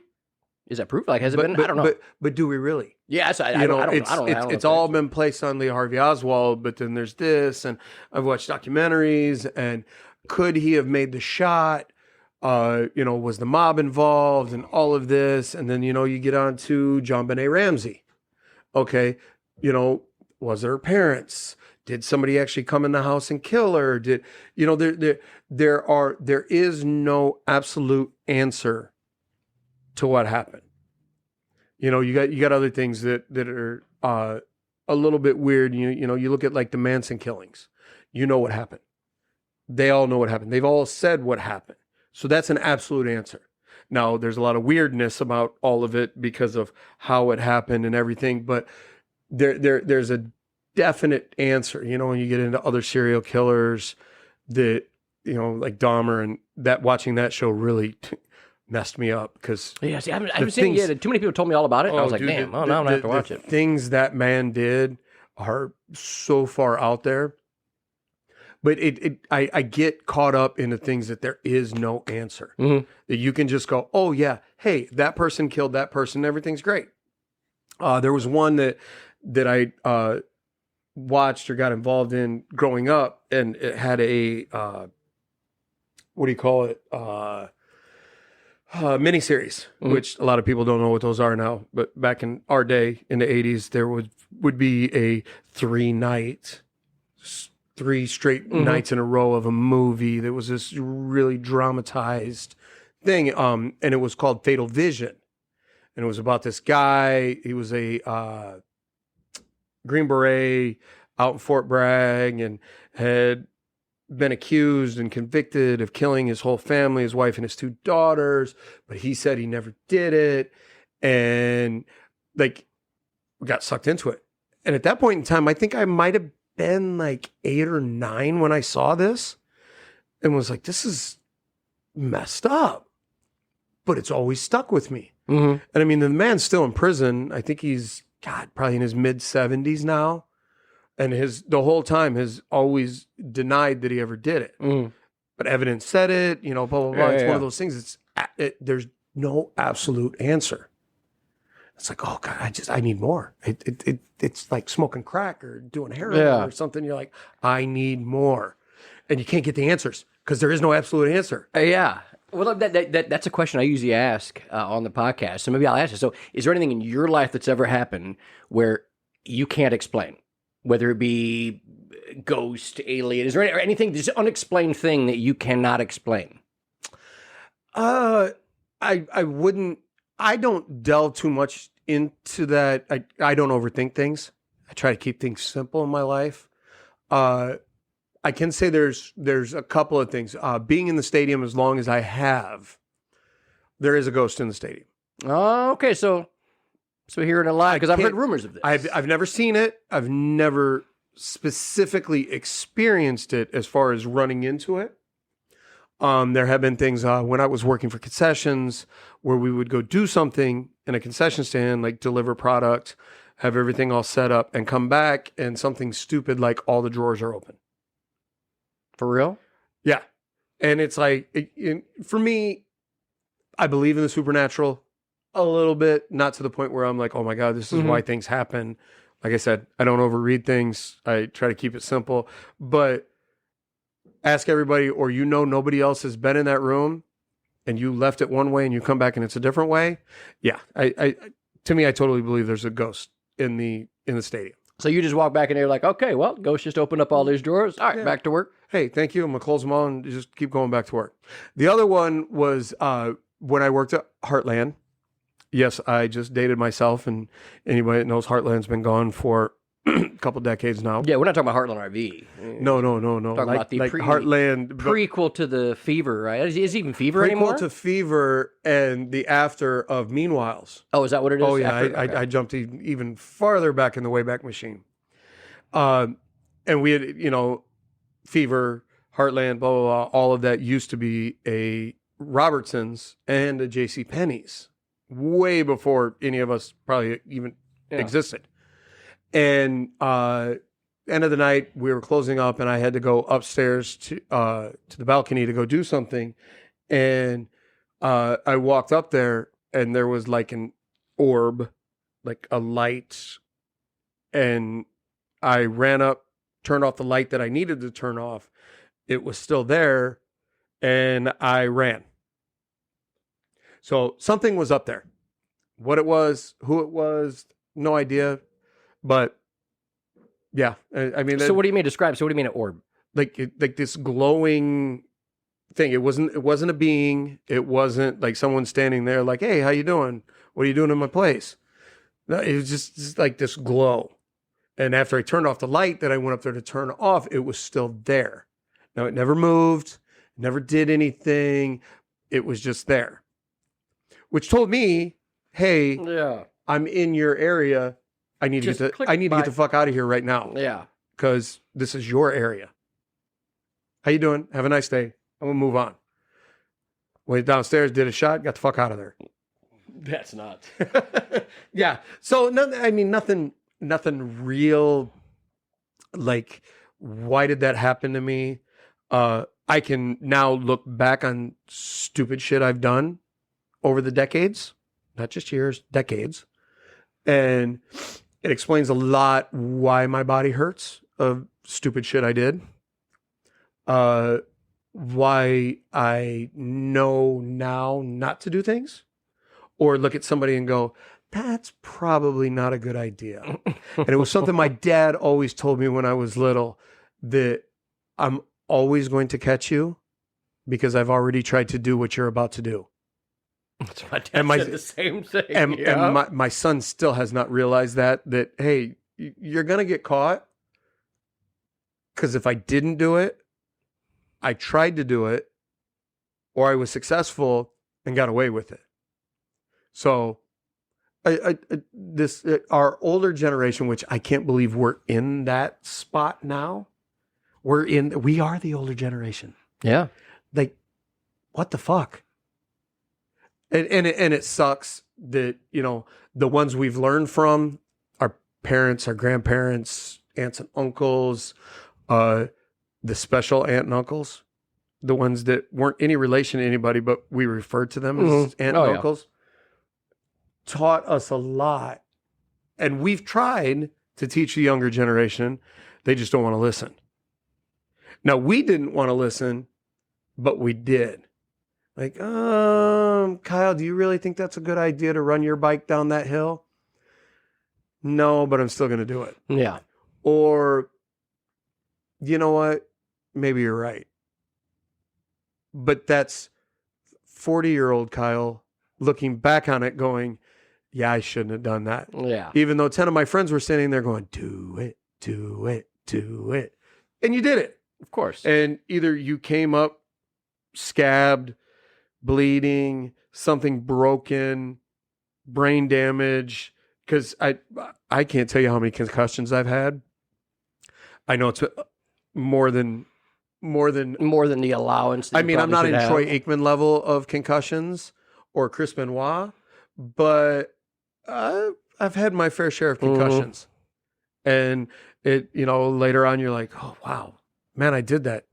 Is that proof? Like, has it been? I don't know. But do we really? Yeah, I don't know. It's all been placed on Lee Harvey Oswald, but then there's this, and I've watched documentaries, and could he have made the shot? Was the mob involved and all of this? And then, you get on to John Benet Ramsey. Okay. Was it her parents? Did somebody actually come in the house and kill her? There is no absolute answer to what happened. You got other things that are a little bit weird. You know, you look at like the Manson killings. You know what happened. They all know what happened. They've all said what happened. So that's an absolute answer. Now, there's a lot of weirdness about all of it because of how it happened and everything, but there's a definite answer. You know, when you get into other serial killers that, you know, like Dahmer, and that watching that show really messed me up because yeah, see, I haven't seen it yet. Too many people told me all about it, and I was like, dude, damn, now I'm gonna have to watch it. Things that man did are so far out there. But I get caught up in the things that there is no answer. Mm-hmm. That you can just go, oh yeah, hey, that person killed that person, everything's great. There was one that I watched or got involved in growing up, and it had a what do you call it? Miniseries, which a lot of people don't know what those are now. But back in our day, in the 80s, there would be a 3 straight nights in a row of a movie that was this really dramatized thing. And it was called Fatal Vision. And it was about this guy. He was a Green Beret out in Fort Bragg and had been accused and convicted of killing his whole family, his wife and his 2 daughters. But he said he never did it. And like, got sucked into it. And at that point in time, I think I might have been like 8 or 9 when I saw this and was like, this is messed up, but it's always stuck with me. And I mean, the man's still in prison. I think he's probably in his mid 70s now. And the whole time has always denied that he ever did it. But evidence said it, you know, blah, blah, blah. It's one of those things. There's no absolute answer. It's like, oh God, I need more. It's like smoking crack or doing heroin or something. You're like, I need more. And you can't get the answers because there is no absolute answer. Yeah. Well, that's a question I usually ask on the podcast. So maybe I'll ask you. So is there anything in your life that's ever happened where you can't explain? Whether it be ghost, alien, is there anything, this unexplained thing that you cannot explain? I wouldn't. I don't delve too much into that. I don't overthink things. I try to keep things simple in my life. I can say there's a couple of things. Being in the stadium as long as I have, there is a ghost in the stadium. Oh, okay. So hearing it live, because I've heard rumors of this. I've never seen it. I've never specifically experienced it as far as running into it. There have been things when I was working for concessions where we would go do something in a concession stand, like deliver product, have everything all set up, and come back and something stupid like all the drawers are open. For real? Yeah. And it's like, for me, I believe in the supernatural a little bit, not to the point where I'm like, oh my God, this is why things happen. Like I said, I don't overread things. I try to keep it simple, but ask everybody, or nobody else has been in that room and you left it one way and you come back and it's a different way. Yeah. To me, I totally believe there's a ghost in the stadium. So you just walk back in there like, okay, well, ghost just opened up all these drawers. All right, back to work. Hey, thank you. I'm going to close them all and just keep going back to work. The other one was when I worked at Heartland. Yes, I just dated myself, and anybody that knows Heartland's been gone for a couple decades now. Yeah, we're not talking about Heartland RV. No. Talking about the Heartland prequel to the Fever, right? Is it even Fever anymore? Prequel to Fever and the after of Meanwhiles. Oh, is that what it is? Oh yeah, I jumped even farther back in the Wayback Machine. And we had, Fever, Heartland, blah blah blah. All of that used to be a Robertson's and a J.C. Penney's. Way before any of us probably even existed. And end of the night, we were closing up, and I had to go upstairs to the balcony to go do something. And I walked up there, and there was like an orb, like a light. And I ran up, turned off the light that I needed to turn off. It was still there, and I ran. So something was up there. What it was, who it was, no idea. But yeah, I mean. So what do you mean describe? So what do you mean an orb? Like this glowing thing. It wasn't a being. It wasn't like someone standing there like, hey, how you doing? What are you doing in my place? No, it was just like this glow. And after I turned off the light that I went up there to turn off, it was still there. Now, it never moved, never did anything. It was just there, which told me, hey, Yeah. I'm in your area. I need to get the fuck out of here right now. Yeah. Because this is your area. How you doing? Have a nice day. I'm going to move on. Went downstairs, did a shot, got the fuck out of there. That's nuts. Yeah. So, nothing real. Like, why did that happen to me? I can now look back on stupid shit I've done over the decades, not just years, decades. And it explains a lot why my body hurts of stupid shit I did. Why I know now not to do things, or look at somebody and go, that's probably not a good idea. And it was something my dad always told me when I was little, that I'm always going to catch you because I've already tried to do what you're about to do. That's my dad said the same thing. And my son still has not realized that, hey, you're going to get caught. Because if I didn't do it, I tried to do it, or I was successful and got away with it. So our older generation, which I can't believe we're in that spot now. We are the older generation. Yeah. Like, what the fuck? And it sucks that, the ones we've learned from, our parents, our grandparents, aunts and uncles, the special aunt and uncles, the ones that weren't any relation to anybody, but we referred to them as aunt and uncles, taught us a lot. And we've tried to teach the younger generation. They just don't want to listen. Now, we didn't want to listen, but we did. Like, Kyle, do you really think that's a good idea to run your bike down that hill? No, but I'm still going to do it. Yeah. Or, you know what? Maybe you're right. But that's 40-year-old Kyle looking back on it going, yeah, I shouldn't have done that. Yeah. Even though 10 of my friends were standing there going, do it, do it, do it. And you did it. Of course. And either you came up scabbed, bleeding, something broken, brain damage. Because I can't tell you how many concussions I've had. I know it's more than the allowance. I'm not in Troy Aikman level of concussions or Chris Benoit, but I've had my fair share of concussions. And it, later on you're like, oh wow, man, I did that.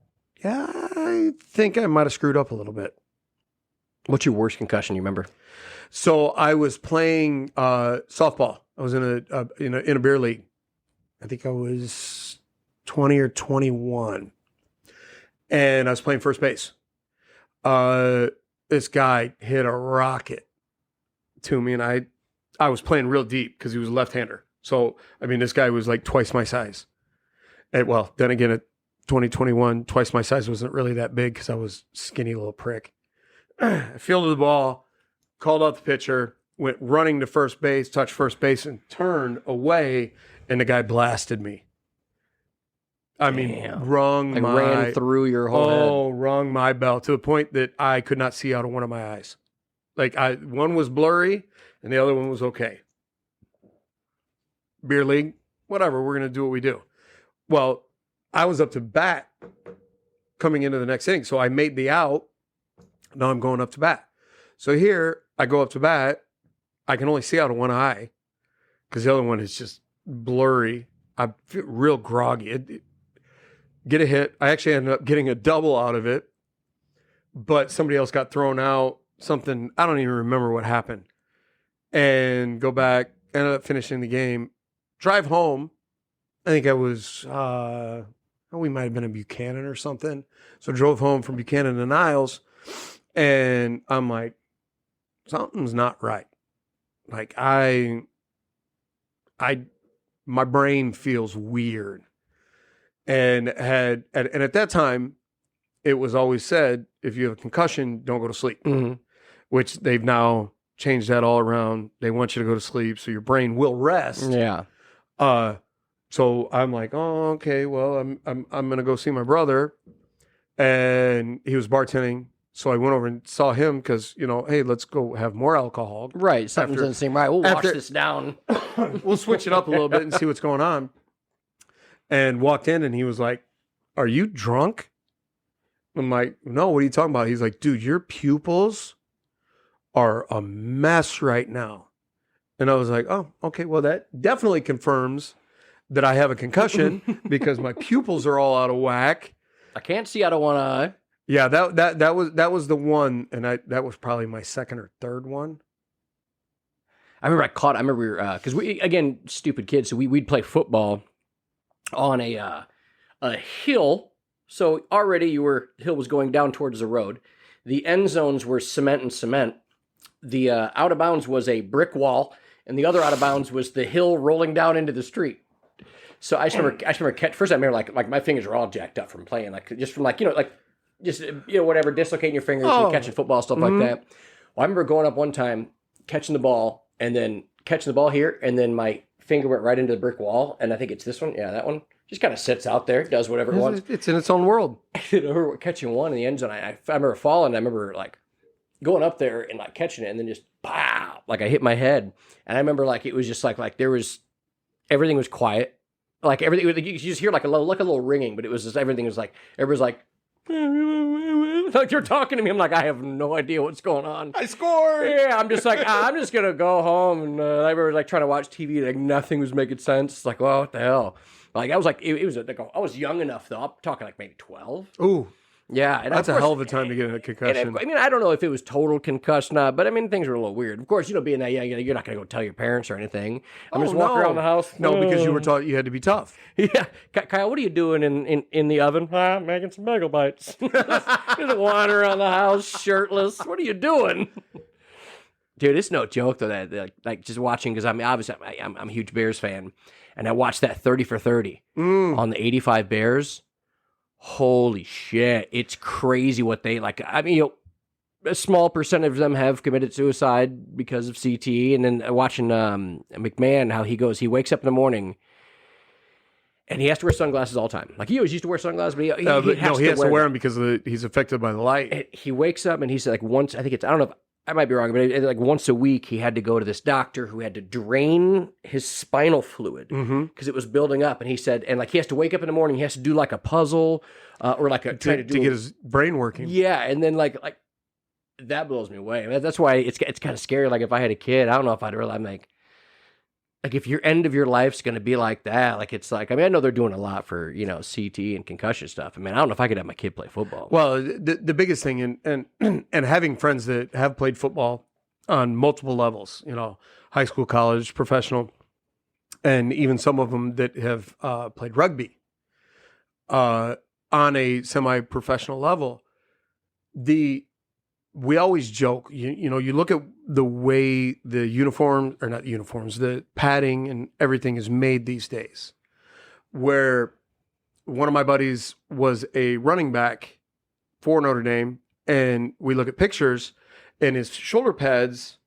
Yeah, I think I might have screwed up a little bit. What's your worst concussion you remember? So I was playing softball. I was in a beer league. I think I was 20 or 21. And I was playing first base. This guy hit a rocket to me, and I was playing real deep because he was a left-hander. So, this guy was like twice my size. And then again, at 2021, twice my size wasn't really that big because I was a skinny little prick. I fielded the ball, called out the pitcher, went running to first base, touched first base, and turned away, and the guy blasted me. Ran through your whole head. Oh, rung my bell to the point that I could not see out of one of my eyes. One was blurry and the other one was okay. Beer league, whatever, we're going to do what we do. Well, I was up to bat coming into the next inning, so I made the out. Now I'm going up to bat. So here, I go up to bat. I can only see out of one eye because the other one is just blurry. I feel real groggy. Get a hit. I actually ended up getting a double out of it, but somebody else got thrown out. Something, I don't even remember what happened. And go back, ended up finishing the game. Drive home. I think I was, we might have been in Buchanan or something. So I drove home from Buchanan to Niles, and I'm like, something's not right. Like my brain feels weird. And at that time, it was always said, if you have a concussion, don't go to sleep, which they've now changed that all around. They want you to go to sleep so your brain will rest. Yeah. So I'm like, oh, okay, well, I'm gonna go see my brother, and he was bartending. So I went over and saw him because, hey, let's go have more alcohol. Right. Something doesn't seem right. We'll wash this down. We'll switch it up a little bit and see what's going on. And walked in, and he was like, "Are you drunk?" I'm like, "No, what are you talking about?" He's like, "Dude, your pupils are a mess right now." And I was like, "Oh, okay. Well, that definitely confirms that I have a concussion because my pupils are all out of whack. I can't see out of one eye." Yeah, that was the one, and that was probably my second or third one. I remember because we, again, stupid kids, so we'd play football on a hill. So already hill was going down towards the road. The end zones were cement and cement. The out of bounds was a brick wall, and the other out of bounds was the hill rolling down into the street. So I just remember first I remember like my fingers were all jacked up from playing, whatever, dislocating your fingers and catching football, stuff like that. Well, I remember going up one time, catching the ball, and then catching the ball here, and then my finger went right into the brick wall, and I think it's this one. Yeah, that one just kind of sits out there, does whatever it wants. It's in its own world. I remember catching one in the end zone. I remember falling. I remember like going up there and like catching it, and then just pow, like I hit my head. And I remember like it was just like there was everything was quiet, like everything. You just hear like a little ringing, but it was just everything was like everybody's like. Like you're talking to me, I'm like, I have no idea what's going on. I scored. Yeah, I'm just like, I'm just gonna go home, and I remember like trying to watch TV, like nothing was making sense. It's like, well, what the hell? Like I was like, it was like I was young enough though. I'm talking like maybe 12. Ooh, yeah, and that's a hell of a time to get a concussion. I mean, I don't know if it was total concussed or not, but I mean, things were a little weird. Of course, being that young, you're not gonna go tell your parents or anything. I'm just walking around the house. No, because you were taught you had to be tough. Yeah, Kyle, what are you doing in the oven? Making some bagel bites. Just wandering around the house shirtless. What are you doing? Dude, it's no joke though. That like just watching, because I'm obviously I'm a huge Bears fan, and I watched that 30 for 30 on the 85 Bears. Holy shit! It's crazy what they like. I mean, a small percentage of them have committed suicide because of CTE, and then watching McMahon, how he wakes up in the morning. And he has to wear sunglasses all the time. Like he always used to wear sunglasses, but he has to wear them because he's affected by the light. And he wakes up and he said like once, I don't know if I might be wrong, but like once a week he had to go to this doctor who had to drain his spinal fluid because it was building up. And he said, and like he has to wake up in the morning, he has to do like a puzzle or like to get his brain working. Yeah, and then like that blows me away. That's why it's kind of scary. Like if I had a kid, I don't know if I'd really. I'm like if your end of your life's going to be like that, like it's like, I mean, I know they're doing a lot for, CT and concussion stuff. I mean, I don't know if I could have my kid play football. Well, the biggest thing and having friends that have played football on multiple levels, high school, college, professional, and even some of them that have played rugby on a semi-professional level, we always joke, you look at the way the padding and everything is made these days, where one of my buddies was a running back for Notre Dame, and we look at pictures, and his shoulder pads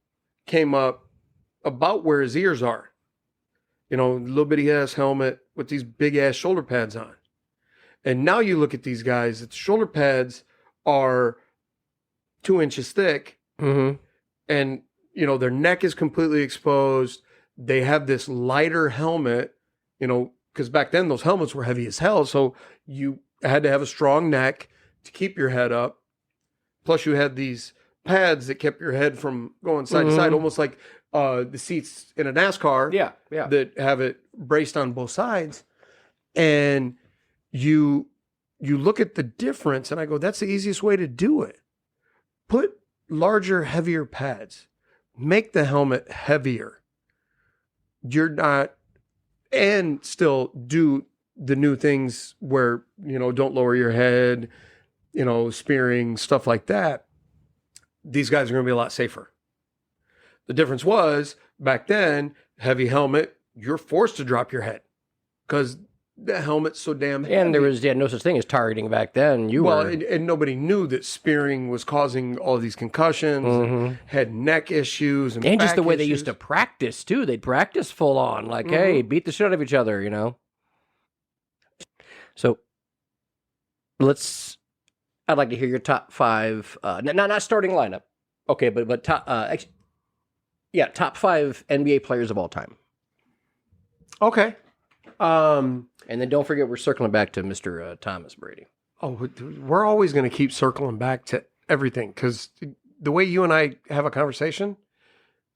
came up about where his ears are. Little bitty ass helmet with these big ass shoulder pads on. And now you look at these guys, the shoulder pads are 2 inches thick, and their neck is completely exposed. They have this lighter helmet, because back then those helmets were heavy as hell, so you had to have a strong neck to keep your head up. Plus, you had these pads that kept your head from going side to side, almost like the seats in a NASCAR. Yeah, that have it braced on both sides, and you look at the difference, and I go, that's the easiest way to do it. Put larger, heavier pads. Make the helmet heavier. And still do the new things where, don't lower your head, spearing, stuff like that. These guys are going to be a lot safer. The difference was, back then, heavy helmet, you're forced to drop your head because the helmet's so damn heavy. And there was no such thing as targeting back then. And nobody knew that spearing was causing all these concussions, and had neck issues, and just the way they used to practice too. They'd practice full on, like, hey, beat the shit out of each other, So I'd like to hear your top 5, not starting lineup. Okay, but top, top 5 NBA players of all time. Okay. And then don't forget, we're circling back to Mr. Thomas Brady. Oh, we're always going to keep circling back to everything because the way you and I have a conversation,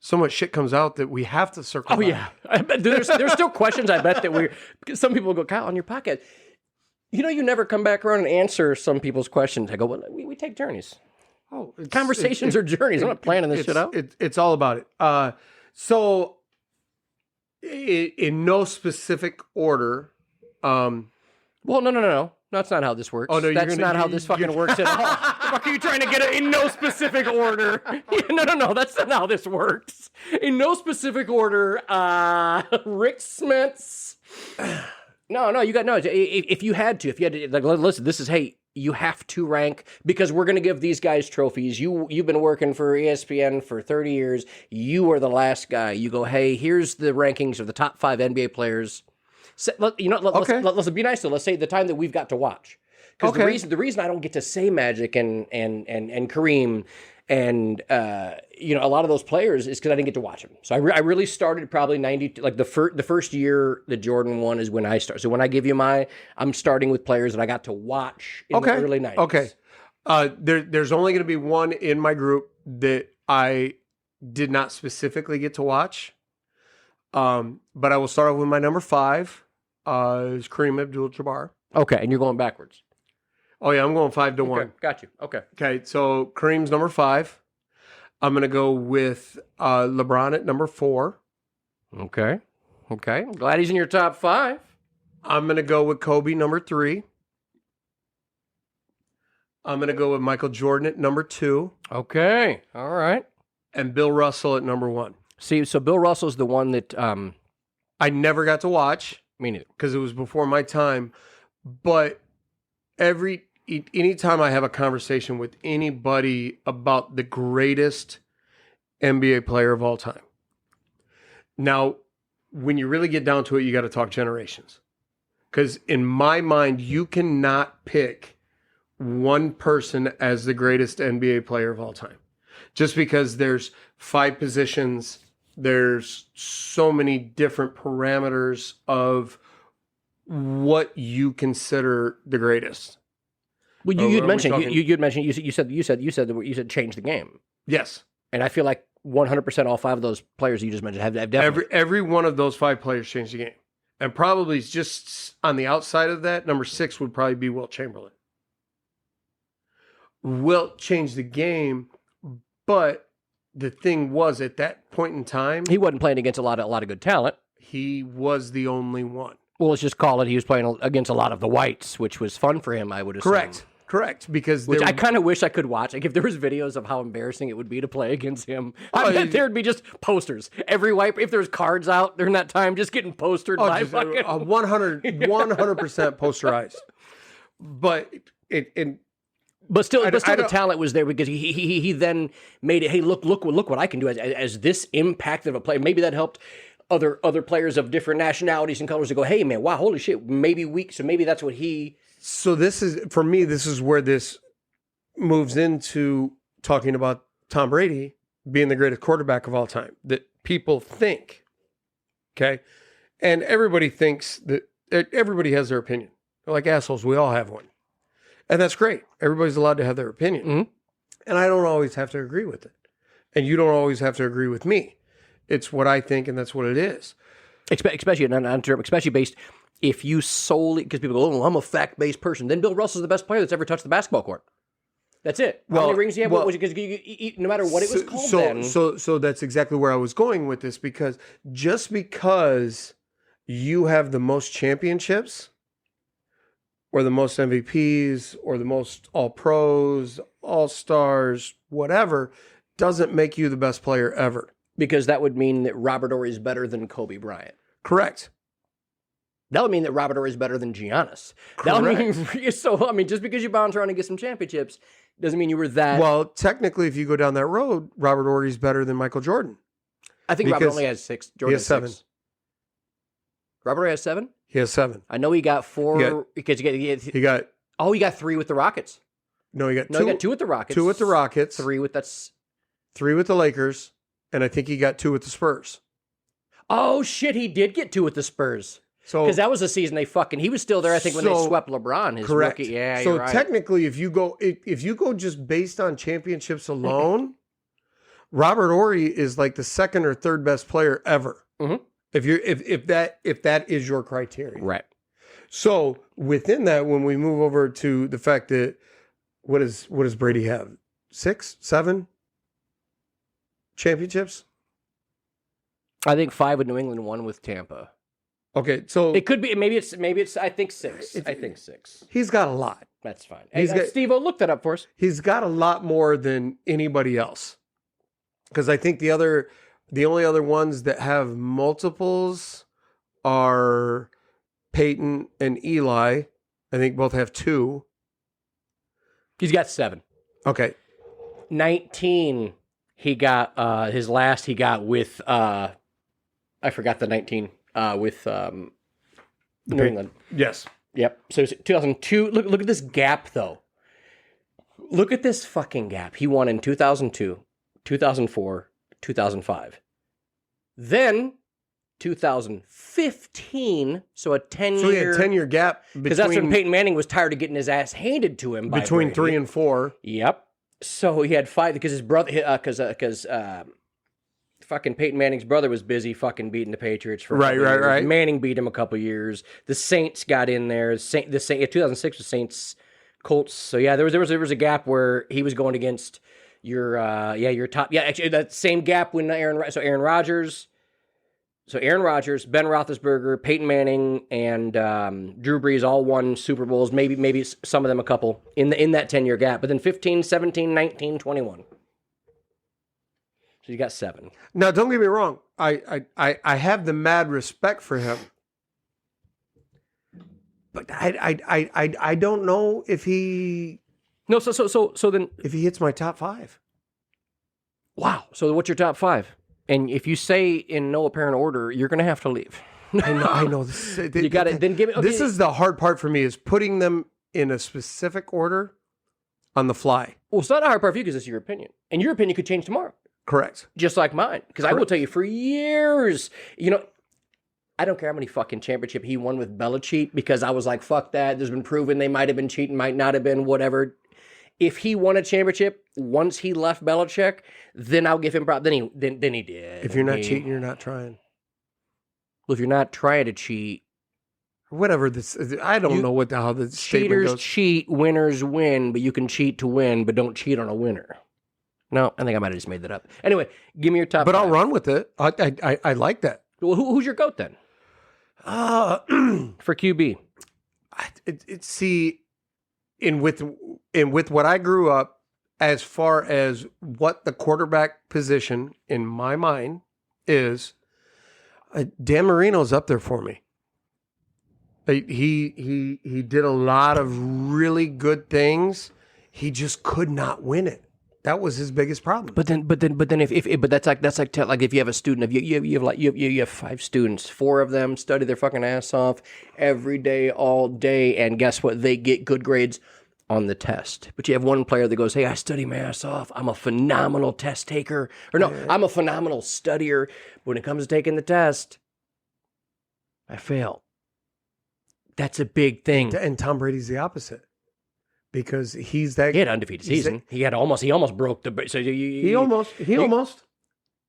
so much shit comes out that we have to circle back. Yeah. I bet there's still questions I bet that some people go, Kyle, on your podcast, you never come back around and answer some people's questions. I go, well, we take journeys. Oh, Conversations are journeys. I'm not planning this shit out. It's all about it. So in no specific order. Well, no. That's not how this works. Oh, no, that's not how this fucking works at all. The fuck are you trying to get it in no specific order? No. That's not how this works. In no specific order, Rick Smits. No. You got no. If you had to, like, listen. This is you have to rank because we're going to give these guys trophies. You've been working for ESPN for 30 years. You are the last guy. You go, hey, here's the rankings of the top 5 NBA players. Let's be nice though. Let's say the time that we've got to watch, because the reason I don't get to say Magic and Kareem and a lot of those players is because I didn't get to watch them. So I really started probably 90, like the first year that Jordan won is when I started. So when I give you I'm starting with players that I got to watch in the early 90s. Okay. There's only going to be one in my group that I did not specifically get to watch. But I will start off with my number 5. Is Kareem Abdul-Jabbar. Okay, and you're going backwards. Oh yeah, I'm going 5 to 1. Okay, got you. Okay, so Kareem's number 5. I'm going to go with LeBron at number 4. Okay. I'm glad he's in your top 5. I'm going to go with Kobe number 3. I'm going to go with Michael Jordan at number 2. Okay, all right. And Bill Russell at number 1. See, so Bill Russell's the one that I never got to watch. Me neither. Because it was before my time. But anytime I have a conversation with anybody about the greatest NBA player of all time. Now, when you really get down to it, you got to talk generations. Because in my mind, you cannot pick one person as the greatest NBA player of all time. Just because there's 5 positions, there's so many different parameters of what you consider the greatest. Well, you said change the game. Yes, and I feel like 100% all 5 of those players you just mentioned have definitely. Every one of those 5 players changed the game, and probably just on the outside of that, number 6 would probably be Wilt Chamberlain. Wilt changed the game, but the thing was, at that point in time, he wasn't playing against a lot of good talent. He was the only one. Well, let's just call it. He was playing against a lot of the whites, which was fun for him, I would assume. Correct. Because I kind of wish I could watch. Like if there was videos of how embarrassing it would be to play against him, I bet there would be just posters. Every white, if there's cards out during that time, just getting postered by fucking 100% posterized. But still, the talent was there because he then made it. Hey, look what I can do as this impact of a player. Maybe that helped other players of different nationalities and colors to go, hey man, wow, holy shit, maybe that's what he. So this is where this moves into talking about Tom Brady being the greatest quarterback of all time. That people think, okay, and everybody thinks that everybody has their opinion. They're like assholes. We all have one. And that's great. Everybody's allowed to have their opinion. Mm-hmm. And I don't always have to agree with it. And you don't always have to agree with me. It's what I think, and that's what it is. Especially based, if you solely, because people go, I'm a fact-based person. Then Bill Russell's the best player that's ever touched the basketball court. That's it. How many rings do you have? Because no matter what it was called then. So that's exactly where I was going with this, because just because you have the most championships or the most MVPs, or the most all-pros, all-stars, whatever, doesn't make you the best player ever. Because that would mean that Robert Horry is better than Kobe Bryant. Correct. That would mean that Robert Horry is better than Giannis. Correct. That would mean, just because you bounce around and get some championships, doesn't mean you were that. Well, technically, if you go down that road, Robert Horry is better than Michael Jordan. I think Robert only has 6. Jordan has 7. 6. Robert Horry has 7? He has 7. I know he got 4 because He got he got 3 with the Rockets. no, he got No, 2. he got 2 with the Rockets. 2 with the Rockets. 3 with that's. 3 with the Lakers, and I think he got 2 with the Spurs. Oh shit, he did get 2 with the Spurs. So Because that was the season he was still there. I think when they swept LeBron, his correct. rookie. Yeah, so you're right. technically, if you go just based on championships alone, Robert Horry is like the second or third best player ever. Mhm. If that is your criteria, Right. So within that, when we move over to the fact that what does Brady have? 6, 7 championships? I think 5 with New England, 1 with Tampa. Okay, so It could be maybe it's I think 6. I think 6. he's got a lot. That's fine. He's got- Steve-O, look that up for us. He's got a lot more than anybody else. Because I think the only other ones that have multiples are Peyton and Eli. I think both have 2. He's got 7. Okay. 19 he got his last he got with I forgot the 19 with New England. Yes. Yep. So it's 2002. Look at this gap though. Look at this fucking gap. He won in 2002, 2004, 2005. Then 2015, so a 10-year... So he had a 10-year gap because that's when Peyton Manning was tired of getting his ass handed to him by between Brady. 3 and 4. Yep. So he had 5 because his brother, because fucking Peyton Manning's brother was busy fucking beating the Patriots for a couple years. Right. Manning beat him a couple years. The Saints got in there. The 2006 was Saints Colts. So yeah, there was a gap where he was going against your top. Yeah, actually that same gap when Aaron Rodgers, Ben Roethlisberger, Peyton Manning, and Drew Brees all won Super Bowls. Maybe some of them a couple in that 10-year gap. But then 15, 17, 19, 21. So you got 7. Now, don't get me wrong. I have the mad respect for him, but I don't know if he No, so then if he hits my top 5. wow. So what's your top 5? And if you say in no apparent order, you're going to have to leave. I know. You got it. Then give me. Okay. This is the hard part for me is putting them in a specific order on the fly. Well, it's not a hard part for you because it's your opinion, and your opinion could change tomorrow. Correct. Just like mine, because I will tell you for years, I don't care how many fucking championship he won with Belichick, because I was like, fuck that. There's been proven they might have been cheating, might not have been, whatever. If he won a championship once he left Belichick, then I'll give him props. Then he did. If you're not cheating, you're not trying. Well, if you're not trying to cheat, whatever this, I don't know how the statement cheaters goes. cheat, winners win, but you can cheat to win, but don't cheat on a winner. No, I think I might have just made that up. Anyway, give me your top. But 5. I'll run with it. I like that. Well, who's your GOAT then? For QB. See, with what I grew up, as far as what the quarterback position in my mind is, Dan Marino's up there for me. He did a lot of really good things. He just could not win it. That was his biggest problem. But then, if that's like if you have a student, if you have 5 students, 4 of them study their fucking ass off every day, all day, and guess what? They get good grades on the test. But you have one player that goes, "Hey, I study my ass off. I'm a phenomenal test taker," or no, "I'm a phenomenal studier." When it comes to taking the test, I fail. That's a big thing. And Tom Brady's the opposite. Because he's that. He had an undefeated season. He almost broke the. So he almost.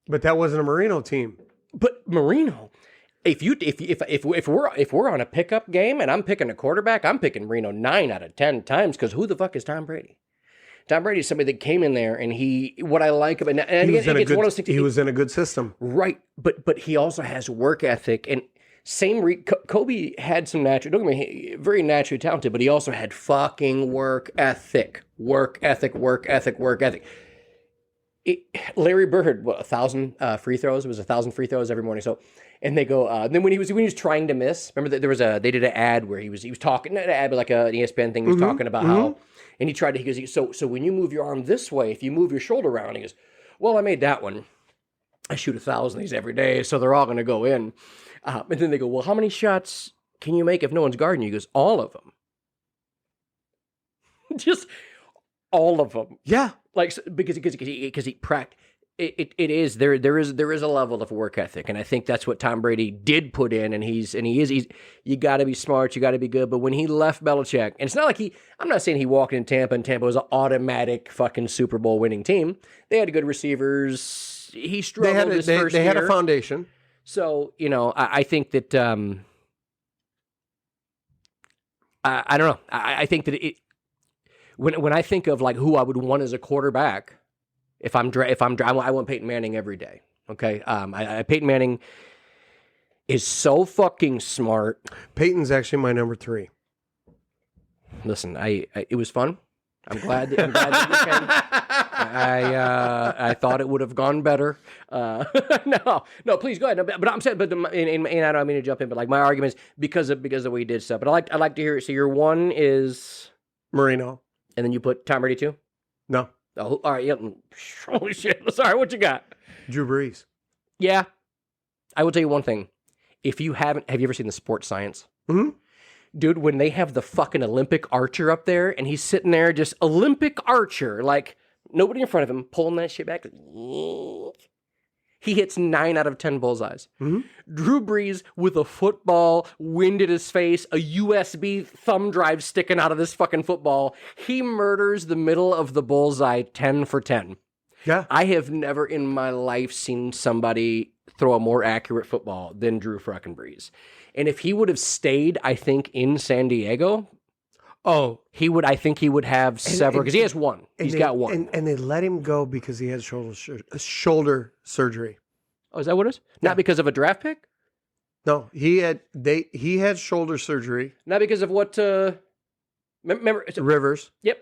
But that wasn't a Marino team. But Marino, if we're on a pickup game and I'm picking a quarterback, I'm picking Marino 9 out of 10 times, because who the fuck is Tom Brady? Tom Brady is somebody that came in there and what I like about it, and again, it's one of those things. He was in a good system, right? But he also has work ethic and. Kobe had some natural, don't get me, very naturally talented, but he also had fucking work ethic. Larry Bird, 1,000 free throws? It was 1,000 free throws every morning. So, and they go, then when he was trying to miss, remember that they did an ad where he was talking, not an ad, but like an ESPN thing, he was talking about how, and he goes, so when you move your arm this way, if you move your shoulder around, he goes, well, I made that one. I shoot 1,000 of these every day, so they're all going to go in. And then they go, well, how many shots can you make if no one's guarding you? He goes, all of them. Just all of them. Yeah. Like, because he practiced. It is there is a level of work ethic, and I think that's what Tom Brady did put in, and he's you got to be smart, you got to be good. But when he left Belichick, and it's not like I'm not saying he walked in Tampa, and Tampa was an automatic fucking Super Bowl winning team. They had good receivers. He struggled his first year. They had a foundation. So I think that I don't know. I think that when I think of like who I would want as a quarterback. I want Peyton Manning every day. Okay, Peyton Manning is so fucking smart. Peyton's actually my number 3. Listen, it was fun. I'm glad that you came. I thought it would have gone better. No, please go ahead. No, but I'm saying, and I don't mean to jump in, but like my argument is because of what you did stuff. But I'd like to hear it. So your 1 is Marino, and then you put Tom Brady 2? No. Oh, all right. Yep. Holy shit. Sorry, what you got? Drew Brees. Yeah. I will tell you one thing. If you have you ever seen the Sports Science? Mm-hmm. Dude, when they have the fucking Olympic archer up there and he's sitting there, just Olympic archer, like nobody in front of him, pulling that shit back. He hits 9 out of 10 bullseyes. Mm-hmm. Drew Brees with a football, wind in his face, a USB thumb drive sticking out of this fucking football. He murders the middle of the bullseye 10 for 10. Yeah. I have never in my life seen somebody throw a more accurate football than Drew fucking Brees. And if he would have stayed, I think, in San Diego, I think he would have several, because he has 1. He's got 1. And they let him go because he had shoulder surgery. Oh, is that what it is? Yeah. Not because of a draft pick? No, he had shoulder surgery. Not because of what, remember? Rivers. Yep.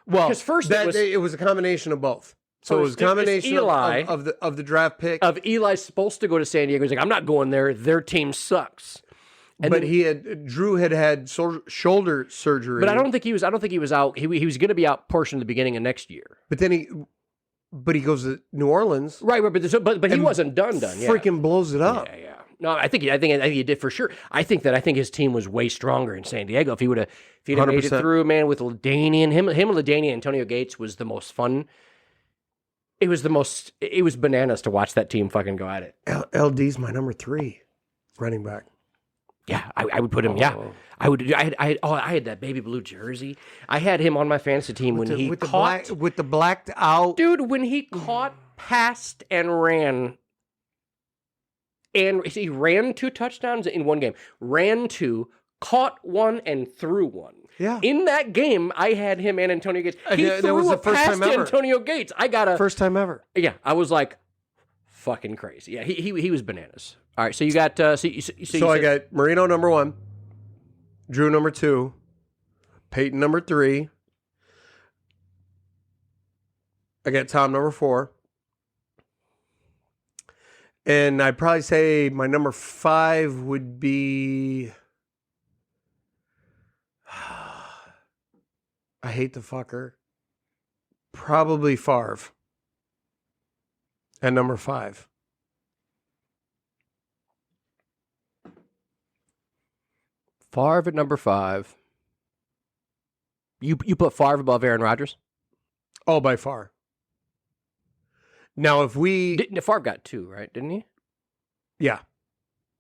Well, because first it was a combination of both. So it was a combination of the draft pick. Of Eli's supposed to go to San Diego. He's like, I'm not going there. Their team sucks. And but Drew had shoulder surgery. But I don't think he was out. He was going to be out portion of the beginning of next year. But then he goes to New Orleans. Right, but he wasn't done. Yeah. Freaking blows it up. Yeah. No, I think he did for sure. I think his team was way stronger in San Diego. If he'd have made it through, man, with LaDainian, him and LaDainian, Antonio Gates was the most fun. It was bananas to watch that team fucking go at it. LD's my number 3 running back. Yeah, I would put him. Yeah, I would. I had that baby blue jersey. I had him on my fantasy team with the blacked out dude. When he caught, passed, and ran, and he ran 2 touchdowns in one game. Ran 2, caught 1, and threw 1. Yeah. In that game, I had him and Antonio Gates. That was the first time ever. Antonio Gates. First time ever. Yeah, I was like, fucking crazy. Yeah, he was bananas. All right, so you got so I got Marino number 1, Drew number 2, Peyton number 3. I got Tom number 4. And I'd probably say my number 5 would be I hate the fucker. Probably Favre. At number 5. Favre at number 5. You put Favre above Aaron Rodgers? Oh, by far. Now, if Favre got 2, right? Didn't he? Yeah.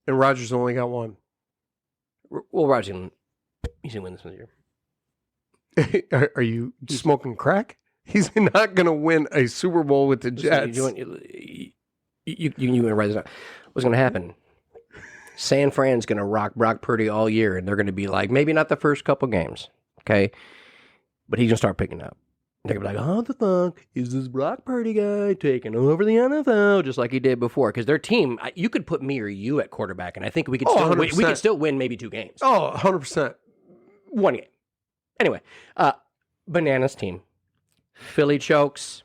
And Rodgers only got 1. Well, Rodgers, he's going to win this year. Are you smoking crack? He's not going to win a Super Bowl with the Jets. You want to write this down. What's going to happen? San Fran's going to rock Brock Purdy all year, and they're going to be like, maybe not the first couple games, okay? But he's going to start picking up. They're going to be like, how the fuck is this Brock Purdy guy taking over the NFL just like he did before? Because their team, you could put me or you at quarterback, and I think we could still win maybe 2 games. Oh, 100%. 1 game. Anyway, Bananas team. Philly chokes.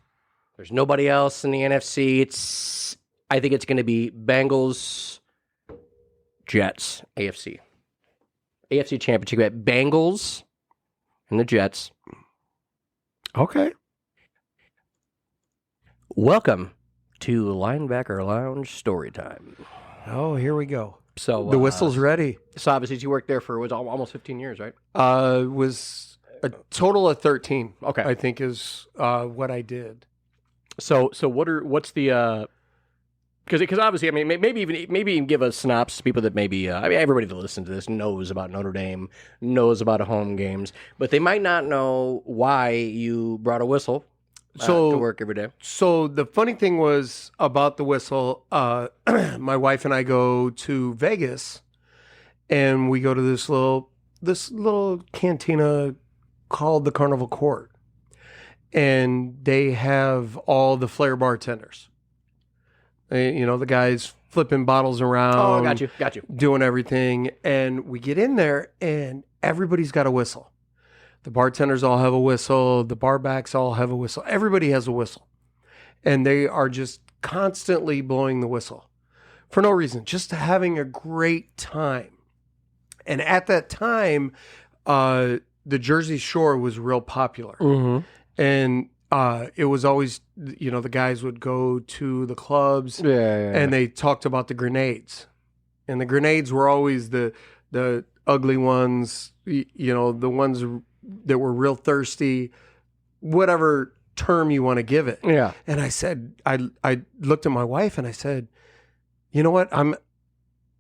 There's nobody else in the NFC. I think it's going to be Bengals, Jets, AFC Championship. You got Bengals and the Jets. Okay. Welcome to Linebacker Lounge story time. Oh, here we go. So The whistle's ready. So obviously you worked there for almost 15 years, right? Was a total of 13. Okay. I think is what I did. So what's the because obviously, I mean, maybe even give a synopsis to people that maybe I mean, everybody that listens to this knows about Notre Dame, knows about home games, but they might not know why you brought a whistle to work every day. So the funny thing was about the whistle. My wife and I go to Vegas, and we go to this little cantina called the Carnival Court, and they have all the flair bartenders. You know, the guys flipping bottles around. Oh, got you. Doing everything. And we get in there and everybody's got a whistle. The bartenders all have a whistle. The barbacks all have a whistle. Everybody has a whistle. And they are just constantly blowing the whistle for no reason, just having a great time. And at that time, the Jersey Shore was real popular. Mm-hmm. And it was always, you know, the guys would go to the clubs Yeah. and they talked about the grenades. And the grenades were always the ugly ones, you know, the ones that were real thirsty, whatever term you want to give it. Yeah. And I said, I looked at my wife and I said, you know what? I'm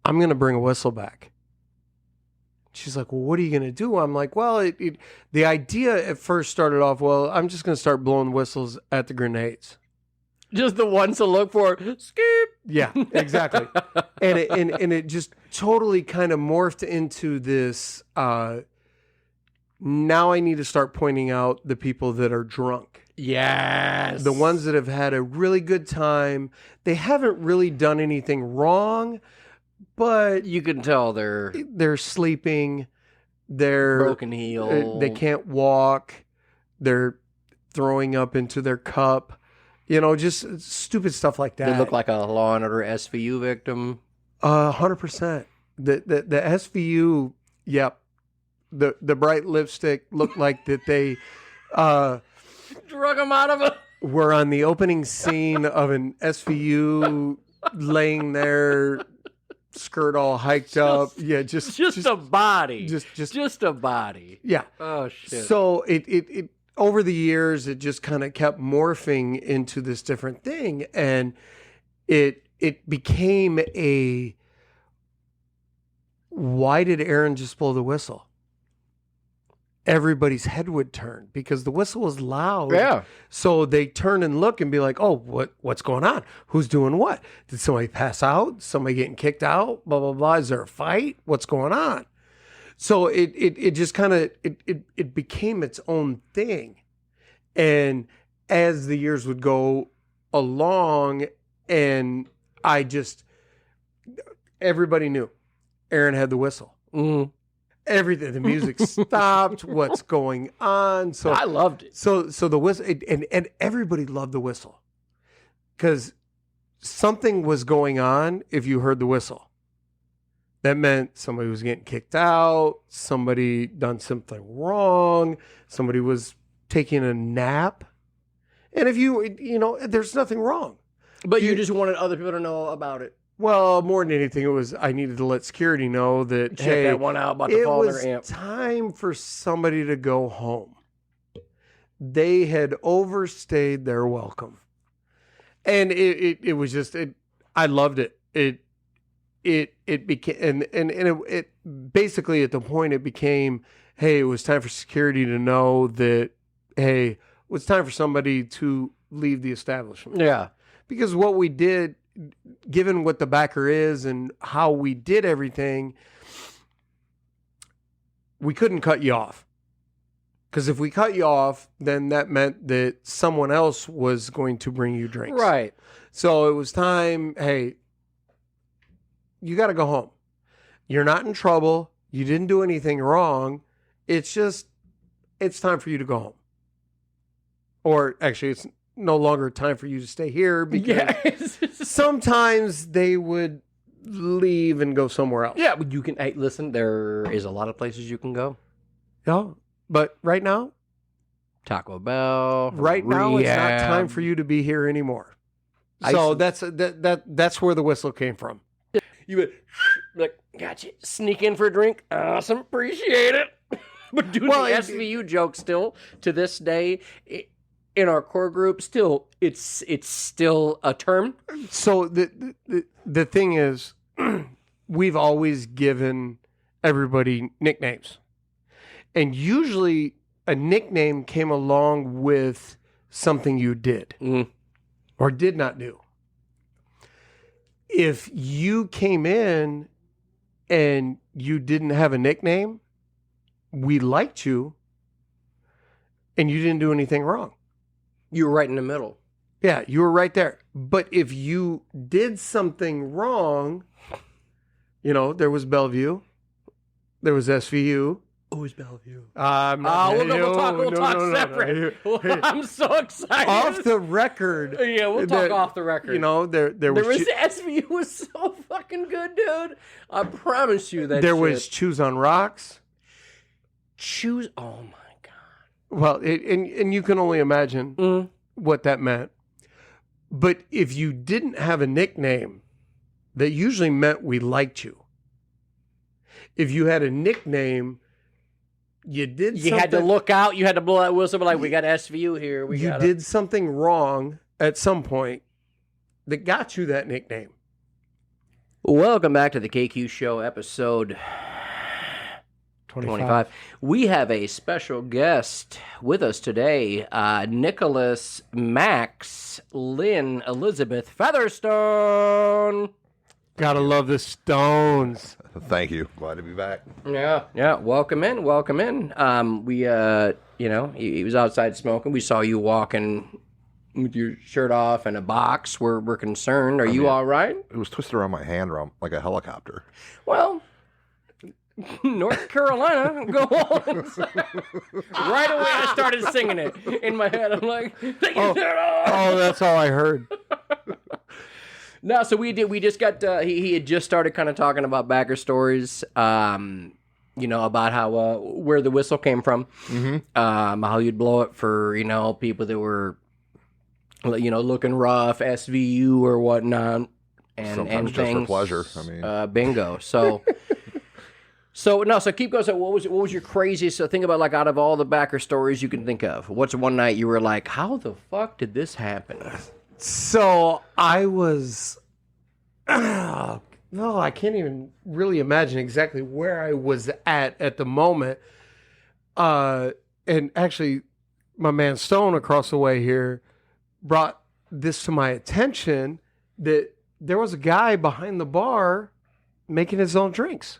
going to bring a whistle back. She's like, well, what are you going to do? I'm like, well, the idea at first started off, well, I'm just going to start blowing whistles at the grenades. Just the ones to look for. Skip. Yeah, exactly. and it just totally kind of morphed into this, now I need to start pointing out the people that are drunk. Yes. The ones that have had a really good time. They haven't really done anything wrong, but you can tell they're sleeping, they're broken heel, they can't walk, they're throwing up into their cup, you know, just stupid stuff like that. They look like a Law and Order SVU victim. 100%. The SVU, yep. The bright lipstick looked like that they drug them out of it. Were on the opening scene of an SVU laying there, skirt all hiked up. Yeah, just a body. Just a body. Yeah. Oh shit. So it over the years it just kind of kept morphing into this different thing, and it became a, why did Aaron just blow the whistle? Everybody's head would turn because the whistle was loud. Yeah. So they turn and look and be like, oh, what's going on? Who's doing what? Did somebody pass out? Somebody getting kicked out? Blah, blah, blah. Is there a fight? What's going on? So it just kind of, it became its own thing. And as the years would go along, and everybody knew Aaron had the whistle. Mm-hmm. Everything, the music stopped. What's going on? So I loved it. So the whistle, and everybody loved the whistle because something was going on. If you heard the whistle, that meant somebody was getting kicked out. Somebody done something wrong. Somebody was taking a nap. And if you know, there's nothing wrong. But you just wanted other people to know about it. Well, more than anything, it was I needed to let security know that Check that one out about the fall of their amp. It was time for somebody to go home. They had overstayed their welcome, and it was just I loved it. It became and it basically at the point it became, hey, it was time for security to know that, hey, it was time for somebody to leave the establishment. Yeah, because what we did, given what the backer is and how we did everything, we couldn't cut you off. Because if we cut you off, then that meant that someone else was going to bring you drinks. Right. So it was time, hey, you got to go home. You're not in trouble. You didn't do anything wrong. It's time for you to go home. Or actually, it's no longer time for you to stay here because sometimes they would leave and go somewhere else. Yeah, but you can, hey, listen, there is a lot of places you can go. Yeah, but right now, Taco Bell. Right now, it's not time for you to be here anymore. So that's where the whistle came from. You would Like, gotcha. Sneak in for a drink. Awesome. Appreciate it. But doing the SVU joke still to this day in our core group, still it's still a term. So the thing is, we've always given everybody nicknames, and usually a nickname came along with something you did or did not do. If you came in and you didn't have a nickname, we liked you, and you didn't do anything wrong. You were right in the middle. Yeah, you were right there. But if you did something wrong, there was Bellevue, there was SVU. Who's Bellevue? We'll talk separate. I'm so excited. Off the record. Yeah, we'll talk off the record. There was SVU was so fucking good, dude. I promise you that. There was Choose on Rocks. Oh my god. Well, and you can only imagine what that meant. But if you didn't have a nickname, that usually meant we liked you. If you had a nickname, you had to look out. You had to blow that whistle, but like, we got SVU here. You did something wrong at some point that got you that nickname. Welcome back to the KQ Show, episode 25. We have a special guest with us today, Nicholas Max Lynn Elizabeth Featherstone. Gotta love the Stones. Thank you. Glad to be back. Yeah. Welcome in. He was outside smoking. We saw you walking with your shirt off and a box. We're concerned. Are you all right? It was twisted around my hand like a helicopter. Well, North Carolina, go on. Right away, I started singing it in my head. I'm like, that's all I heard. No, so we just got, he had just started kind of talking about backer stories, about how, where the whistle came from, how you'd blow it for, people that were, looking rough, SVU or whatnot, and just things. for pleasure. I mean, bingo. So, so keep going. So what was your craziest, so think about, like, out of all the backer stories you can think of, what's one night you were like, how the fuck did this happen? So I was, I can't even really imagine exactly where I was at the moment. And actually, my man Stone across the way here brought this to my attention that there was a guy behind the bar making his own drinks.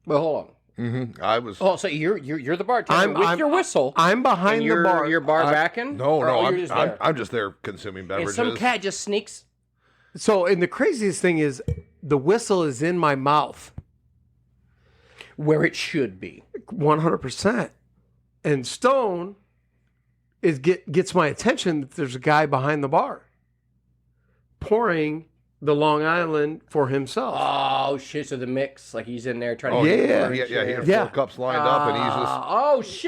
Well, hold on. Mm-hmm. I was. Oh, so you're the bartender with your whistle. I'm behind the bar. You're bar backing? No. I'm just there consuming beverages. And some cat just sneaks. So, and the craziest thing is, the whistle is in my mouth, where it should be. 100%. And Stone gets my attention that there's a guy behind the bar pouring the Long Island for himself. Oh shit! So the mix, like he's in there trying to. Yeah. He had 4 cups lined up, and he's just.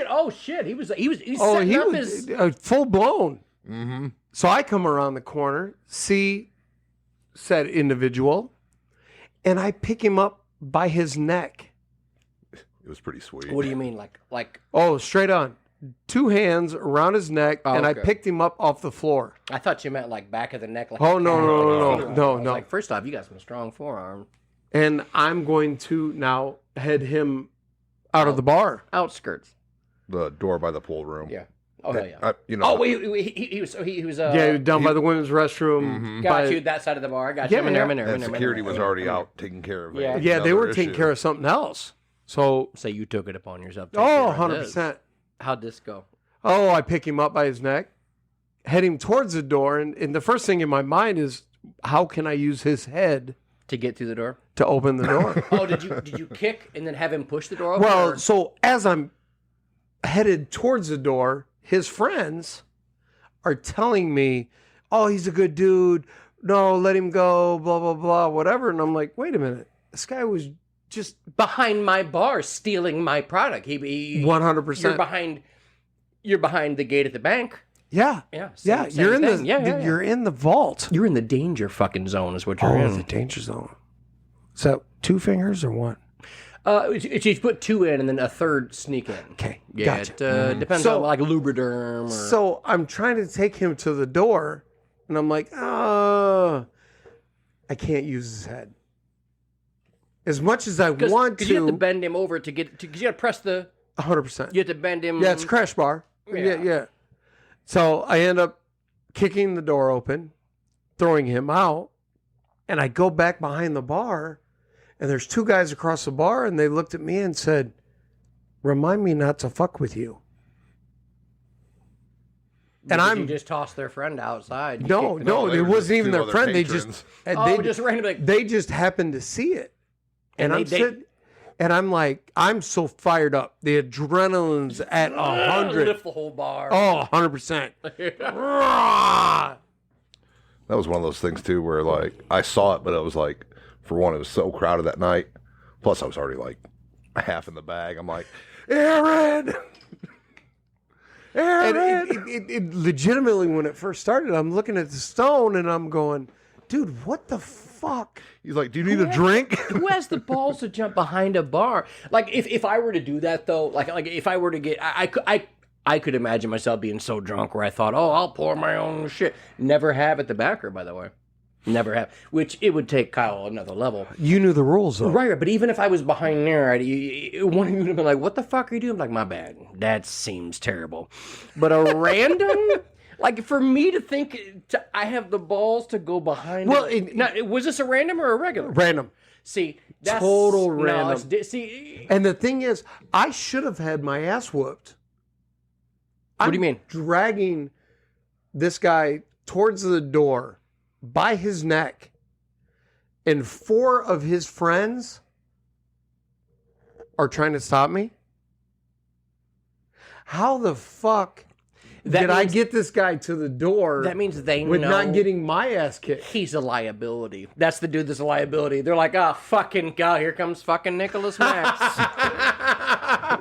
Oh shit! He was setting up his full blown. Mm-hmm. So I come around the corner, see said individual, and I pick him up by his neck. It was pretty sweet. What do you mean, like? Oh, straight on. 2 hands around his neck, and I picked him up off the floor. I thought you meant like back of the neck. Like no. Like, first off, you got some strong forearm. And I'm going to now head him out of the bar. Outskirts. The door by the pool room. Yeah. Oh hell yeah. He was. He was down by the women's restroom. Mm-hmm. Got you that side of the bar. Got you. I'm in there. And security was already out taking care of it. Yeah, they were taking care of something else. So you took it upon yourself. 100%. How'd this go? Oh, I pick him up by his neck, head him towards the door, and the first thing in my mind is, how can I use his head to get through the door? To open the door. Oh, did you kick and then have him push the door open? Well, so as I'm headed towards the door, his friends are telling me, oh, he's a good dude. No, let him go, blah, blah, blah, whatever. And I'm like, wait a minute. This guy was just behind my bar stealing my product. He 100%. You're behind the gate at the bank. Yeah. Same you're in thing. You're in the vault. You're in the danger fucking zone is what you're in. The danger zone. So 2 fingers or one? You put 2 in and then a third sneak in. Okay, Yeah, gotcha. it depends on like Lubriderm. Or... So I'm trying to take him to the door, and I'm like, I can't use his head. As much as I want to. Because you have to bend him over to get, because you got to press the... 100%. You have to bend him. Yeah, it's a crash bar. Yeah. So I end up kicking the door open, throwing him out, and I go back behind the bar, and there's 2 guys across the bar, and they looked at me and said, "Remind me not to fuck with you." And you just tossed their friend outside. No, it wasn't even their friend. Patrons. They just happened to see it. And I'm like, I'm so fired up. The adrenaline's at 100. Lift the whole bar. Oh, 100%. That was one of those things too, where like I saw it, but it was like, for one, it was so crowded that night. Plus, I was already like half in the bag. I'm like, Aaron. And it legitimately, when it first started, I'm looking at the stone and I'm going, dude, what the fuck? He's like, do you need a drink? Who has the balls to jump behind a bar? Like, if I were to do that, though, like if I were to get, I could imagine myself being so drunk where I thought, oh, I'll pour my own shit. Never have at the backer, by the way. Never have. Which it would take Kyle another level. You knew the rules, though. Right, but even if I was behind there, one of you would have been like, what the fuck are you doing? I'm like, my bad. That seems terrible. But a random... Like, for me to think I have the balls to go behind... Well, was this a random or a regular? Random. See, that's... Total random. See... And the thing is, I should have had my ass whooped. What do you mean? Dragging this guy towards the door by his neck, and 4 of his friends are trying to stop me. How the fuck I get this guy to the door? That means they with know not getting my ass kicked. He's a liability. That's the dude that's a liability. They're like, oh, fucking God, here comes fucking Nicholas Max.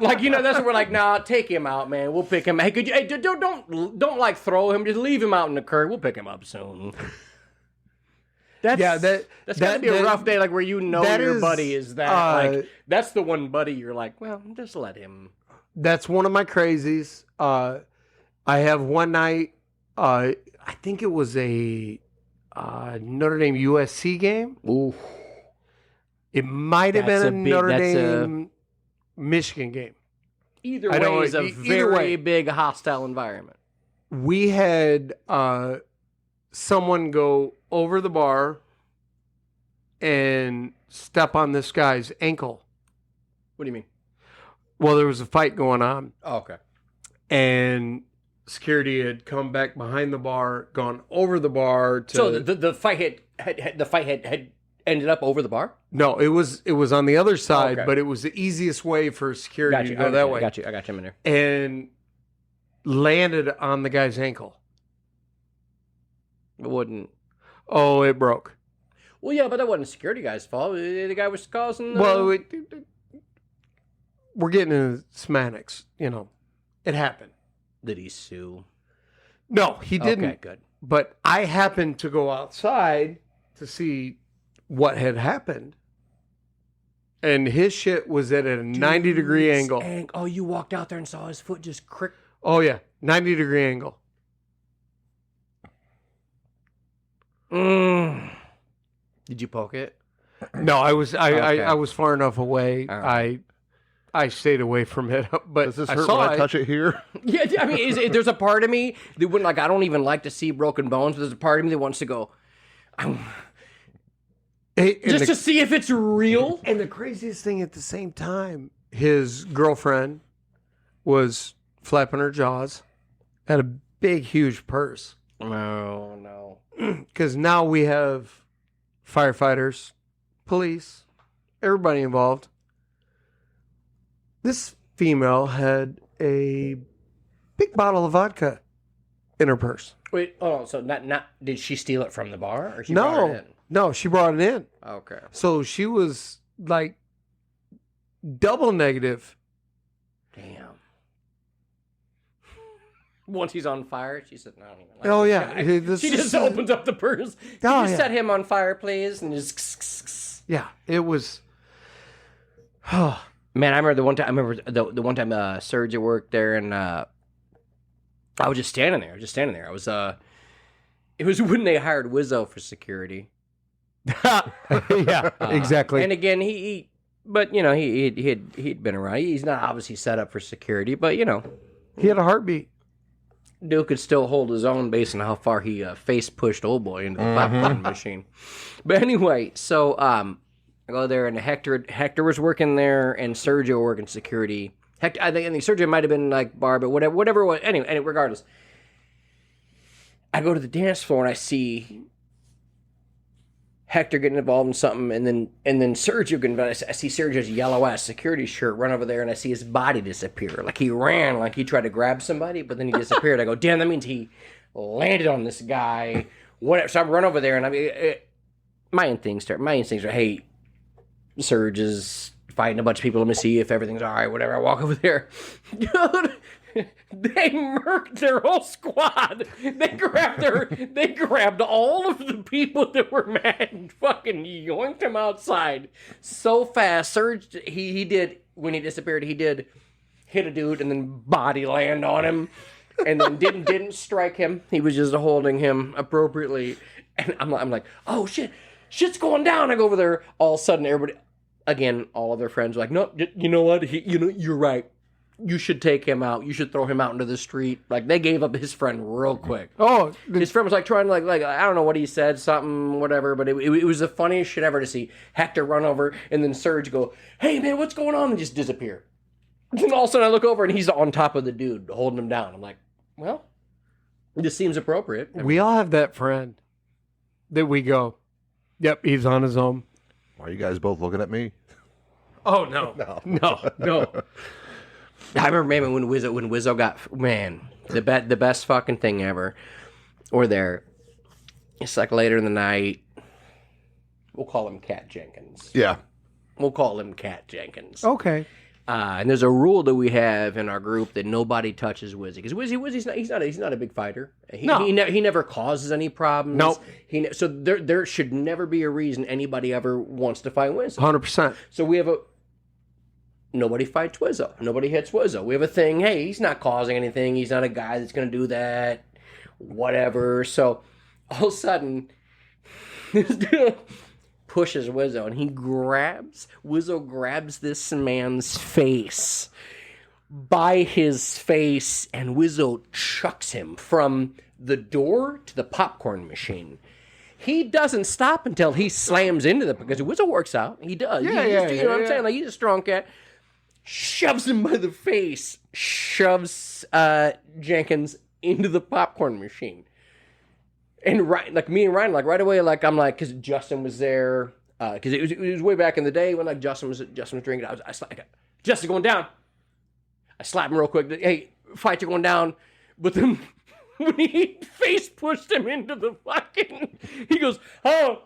Like, that's what we're like, nah, take him out, man. We'll pick him. Hey, could you? Hey, don't like throw him. Just leave him out in the curb. We'll pick him up soon. That's gotta be a rough day, like where your buddy is that. Like, that's the one buddy you're like, well, just let him. That's one of my crazies. I have one night, I think it was a Notre Dame USC game. Ooh. It might have been a Notre Dame Michigan game. Either way is a very big hostile environment. We had someone go over the bar and step on this guy's ankle. What do you mean? Well, there was a fight going on. Oh, okay. And security had come back behind the bar, gone over the bar to... So the fight had ended up over the bar? No, it was on the other side, okay. But it was the easiest way for security to go that way. I got you him in there. And landed on the guy's ankle. It wouldn't. Oh, it broke. Well, yeah, but that wasn't the security guy's fault. The guy was causing... Well, we're getting into semantics, It happened. Did he sue? No, he didn't. Okay, good. But I happened to go outside to see what had happened. And his shit was at a 90-degree angle. Oh, you walked out there and saw his foot just crick. Oh, yeah. 90-degree angle. Did you poke it? No, I was far enough away. Right. I stayed away from it. But does this hurt when I touch it here? Yeah, I mean, there's a part of me that wouldn't I don't even like to see broken bones, but there's a part of me that wants to go, to see if it's real. And the craziest thing at the same time, his girlfriend was flapping her jaws, had a big, huge purse. Oh, no. Because now we have firefighters, police, everybody involved. This female had a big bottle of vodka in her purse. Wait, so not did she steal it from the bar, or she brought it in? No, she brought it in. Okay. So she was like double negative. Damn. Once he's on fire, she said, "No, I don't even like oh this yeah, guy." She just opens up the purse. Can you set him on fire, please? And just yeah, it was. Man, I remember the one time. The one time Serge worked there, and I was just standing there. I was it was when they hired Wizzo for security. Yeah, exactly. And again, but you know, he'd been around. He's not obviously set up for security, but you know, He had a heartbeat. Dude could still hold his own based on how far he face pushed old boy into the popcorn machine. But anyway, so I go there, and Hector was working there, and Sergio working security. I think Sergio might have been like bar, but whatever it was. Anyway, regardless, I go to the dance floor and I see Hector getting involved in something, and then Sergio getting involved. I see Sergio's yellow ass security shirt run over there, and I see his body disappear. Like he ran, like he tried to grab somebody, but then he disappeared. I go, damn, that means he landed on this guy. Whatever. So I run over there, and I mean, my instincts are, hey, Serge is fighting a bunch of people. Let me see if everything's all right. Whatever. I walk over there, dude. They murked their whole squad. They grabbed all of the people that were mad and fucking yoinked them outside so fast. Serge, he did, when he disappeared, he did hit a dude and then body land on him, and then didn't strike him. He was just holding him appropriately. And I'm like, oh shit's going down. I go over there. All of a sudden, everybody, again, all of their friends were like, no, you know what? You're right. You should take him out. You should throw him out into the street. Like, they gave up his friend real quick. Oh, his friend was like trying to like I don't know what he said, something, whatever. But it was the funniest shit ever to see Hector run over and then Serge go, "Hey man, what's going on?" and just disappear. And then all of a sudden I look over and he's on top of the dude holding him down. I'm like, well, this seems appropriate. we all have that friend that we go, yep, he's on his own. Why are you guys both looking at me? Oh no, no. I remember, man, when Wizzo got, man, the best fucking thing ever. We're there. It's like later in the night. We'll call him Cat Jenkins. Yeah. We'll call him Cat Jenkins. Okay. And there's a rule that we have in our group that nobody touches Wizzy, because Wizzy's not a big fighter. He never causes any problems. Nope. So there should never be a reason anybody ever wants to fight Wizzy. 100%. So we have nobody fights Wizzo. Nobody hits Wizzo. We have a thing, hey, he's not causing anything. He's not a guy that's going to do that. Whatever. So all of a sudden, this dude pushes Wizzo, and Wizzo grabs this man's face by his face, and Wizzo chucks him from the door to the popcorn machine. He doesn't stop until he slams into the, because Wizzo works out. He does. You know what I'm saying? Like, he's a strong cat. Shoves him by the face. Shoves Jenkins into the popcorn machine. And me and Ryan, like right away, like I'm like, because Justin was there, because it was way back in the day when like Justin was drinking. I was like, Justin going down. I slapped him real quick. Hey, fight, you're going down. But then when he face pushed him into the fucking, he goes, oh,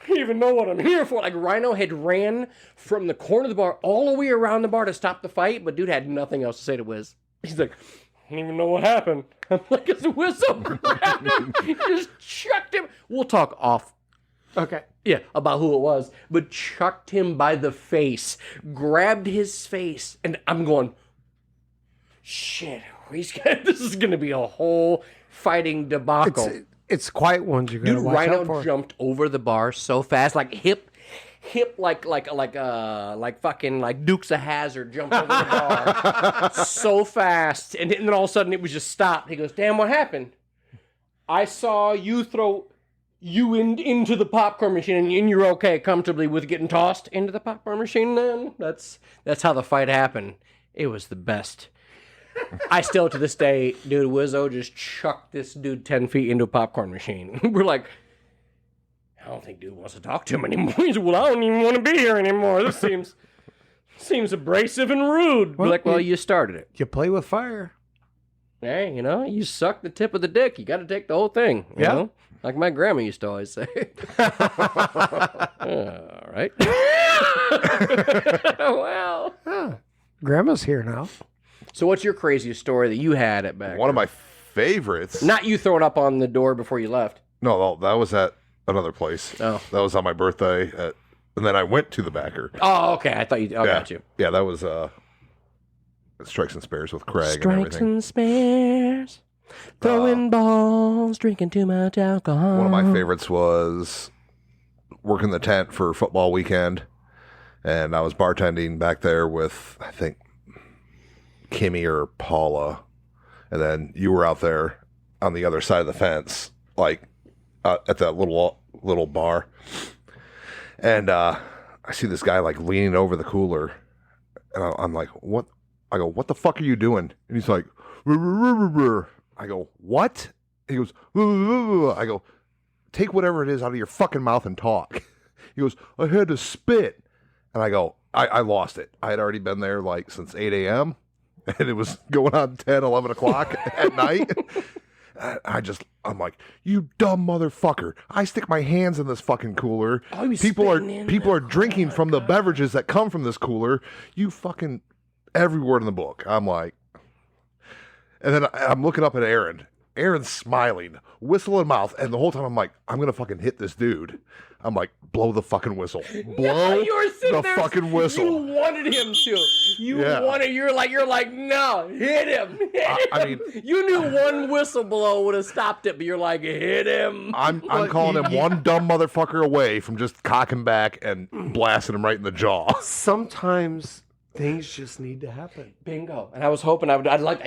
I don't even know what I'm here for. Like, Rhino had ran from the corner of the bar all the way around the bar to stop the fight, but dude had nothing else to say to Wiz. He's like, I don't even know what happened. I'm like, it's a Wizzo grabbed him. He just chucked him. We'll talk off. Okay. Yeah, about who it was. But chucked him by the face. Grabbed his face. And I'm going, shit, this is going to be a whole fighting debacle. It's quiet ones you gotta watch out for. Rhino jumped over the bar so fast, like hip like fucking like Dukes of Hazzard jumped over the bar so fast, and then all of a sudden it was just stopped. He goes, "Damn, what happened? I saw you throw you into the popcorn machine, and you're okay comfortably with getting tossed into the popcorn machine. Then that's how the fight happened. It was the best." I still, to this day, dude, Wizzo just chucked this dude 10 feet into a popcorn machine. We're like, I don't think dude wants to talk to him anymore. He said, well, I don't even want to be here anymore. This seems abrasive and rude. We're like, well, you started it. You play with fire. Hey, you suck the tip of the dick. You got to take the whole thing. You know? Like my grandma used to always say. All right. Well. Grandma's here now. So what's your craziest story that you had at back? One of my favorites. Not you throwing up on the door before you left. No, that was at another place. Oh. That was on my birthday at and then I went to the backer. Oh, okay. I thought you. Oh, got you. Yeah, that was Strikes and Spares with Craig and Strikes everything. and spares, throwing balls, drinking too much alcohol. One of my favorites was working the tent for football weekend, and I was bartending back there with, I think, Kimmy or Paula, and then you were out there on the other side of the fence, like at that little bar, and I see this guy like leaning over the cooler, and I'm like, what? I go, what the fuck are you doing? And he's like, "Rrr, rrr, rrr, rrr." I go, what? He goes, "Rrr, rrr, rrr." I go, take whatever it is out of your fucking mouth and talk. He goes, I had to spit. And I go, I lost it. I had already been there like since 8 a.m. and it was going on 10, 11 o'clock at night. I'm like, you dumb motherfucker. I stick my hands in this fucking cooler. Oh, people are drinking from the beverages that come from this cooler. You fucking, every word in the book. I'm like, and then I'm looking up at Aaron. Aaron's smiling, whistle in mouth, and the whole time I'm like, I'm gonna fucking hit this dude. I'm like, blow the fucking whistle. Blow the fucking whistle. You wanted him to. You're like, no, hit him. I mean, you knew one whistle blow would have stopped it, but you're like, hit him. I'm calling him one dumb motherfucker away from just cocking back and blasting him right in the jaw. Sometimes things just need to happen. Bingo. And I was hoping I'd like,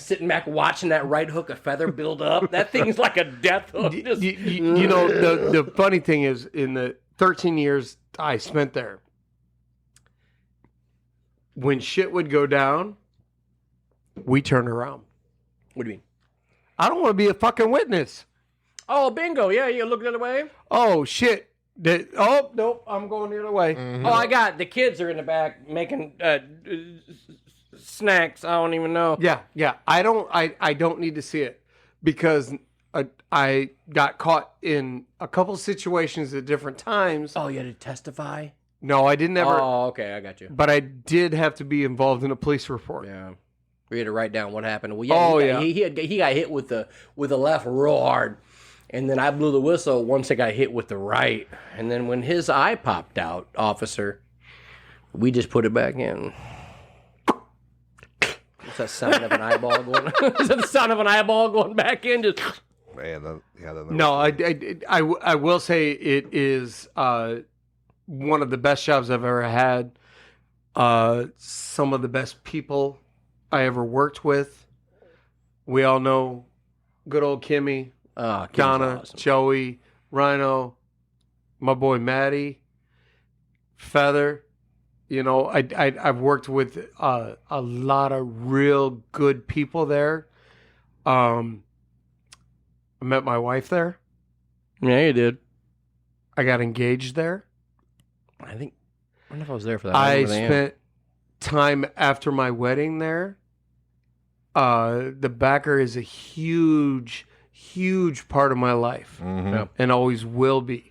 sitting back watching that right hook of feather build up. That thing's like a death hook. You know, the funny thing is, in the 13 years I spent there, when shit would go down, we turned around. What do you mean? I don't want to be a fucking witness. Oh, bingo. Yeah, you look the other way. Oh, shit. Oh, nope, I'm going the other way. Mm-hmm. Oh, I got the kids are in the back making snacks. I don't even know. Yeah. I don't need to see it because I got caught in a couple situations at different times. Oh, you had to testify? No, I didn't ever. Oh, okay, I got you. But I did have to be involved in a police report. Yeah. We had to write down what happened. Well, he got hit with the left real hard. And then I blew the whistle once it got hit with the right. And then when his eye popped out, officer, we just put it back in. What's that sound of an eyeball going? Is that the sound of an eyeball going back in? Just Man, no, I will say it is one of the best jobs I've ever had. Some of the best people I ever worked with. We all know good old Kimmy. Donna, awesome. Joey, Rhino, my boy Maddie, Feather. You know, I've worked with a lot of real good people there. I met my wife there. Yeah, you did. I got engaged there. I don't know if I was there for that. I spent time after my wedding there. The backer is a huge part of my life, and always will be.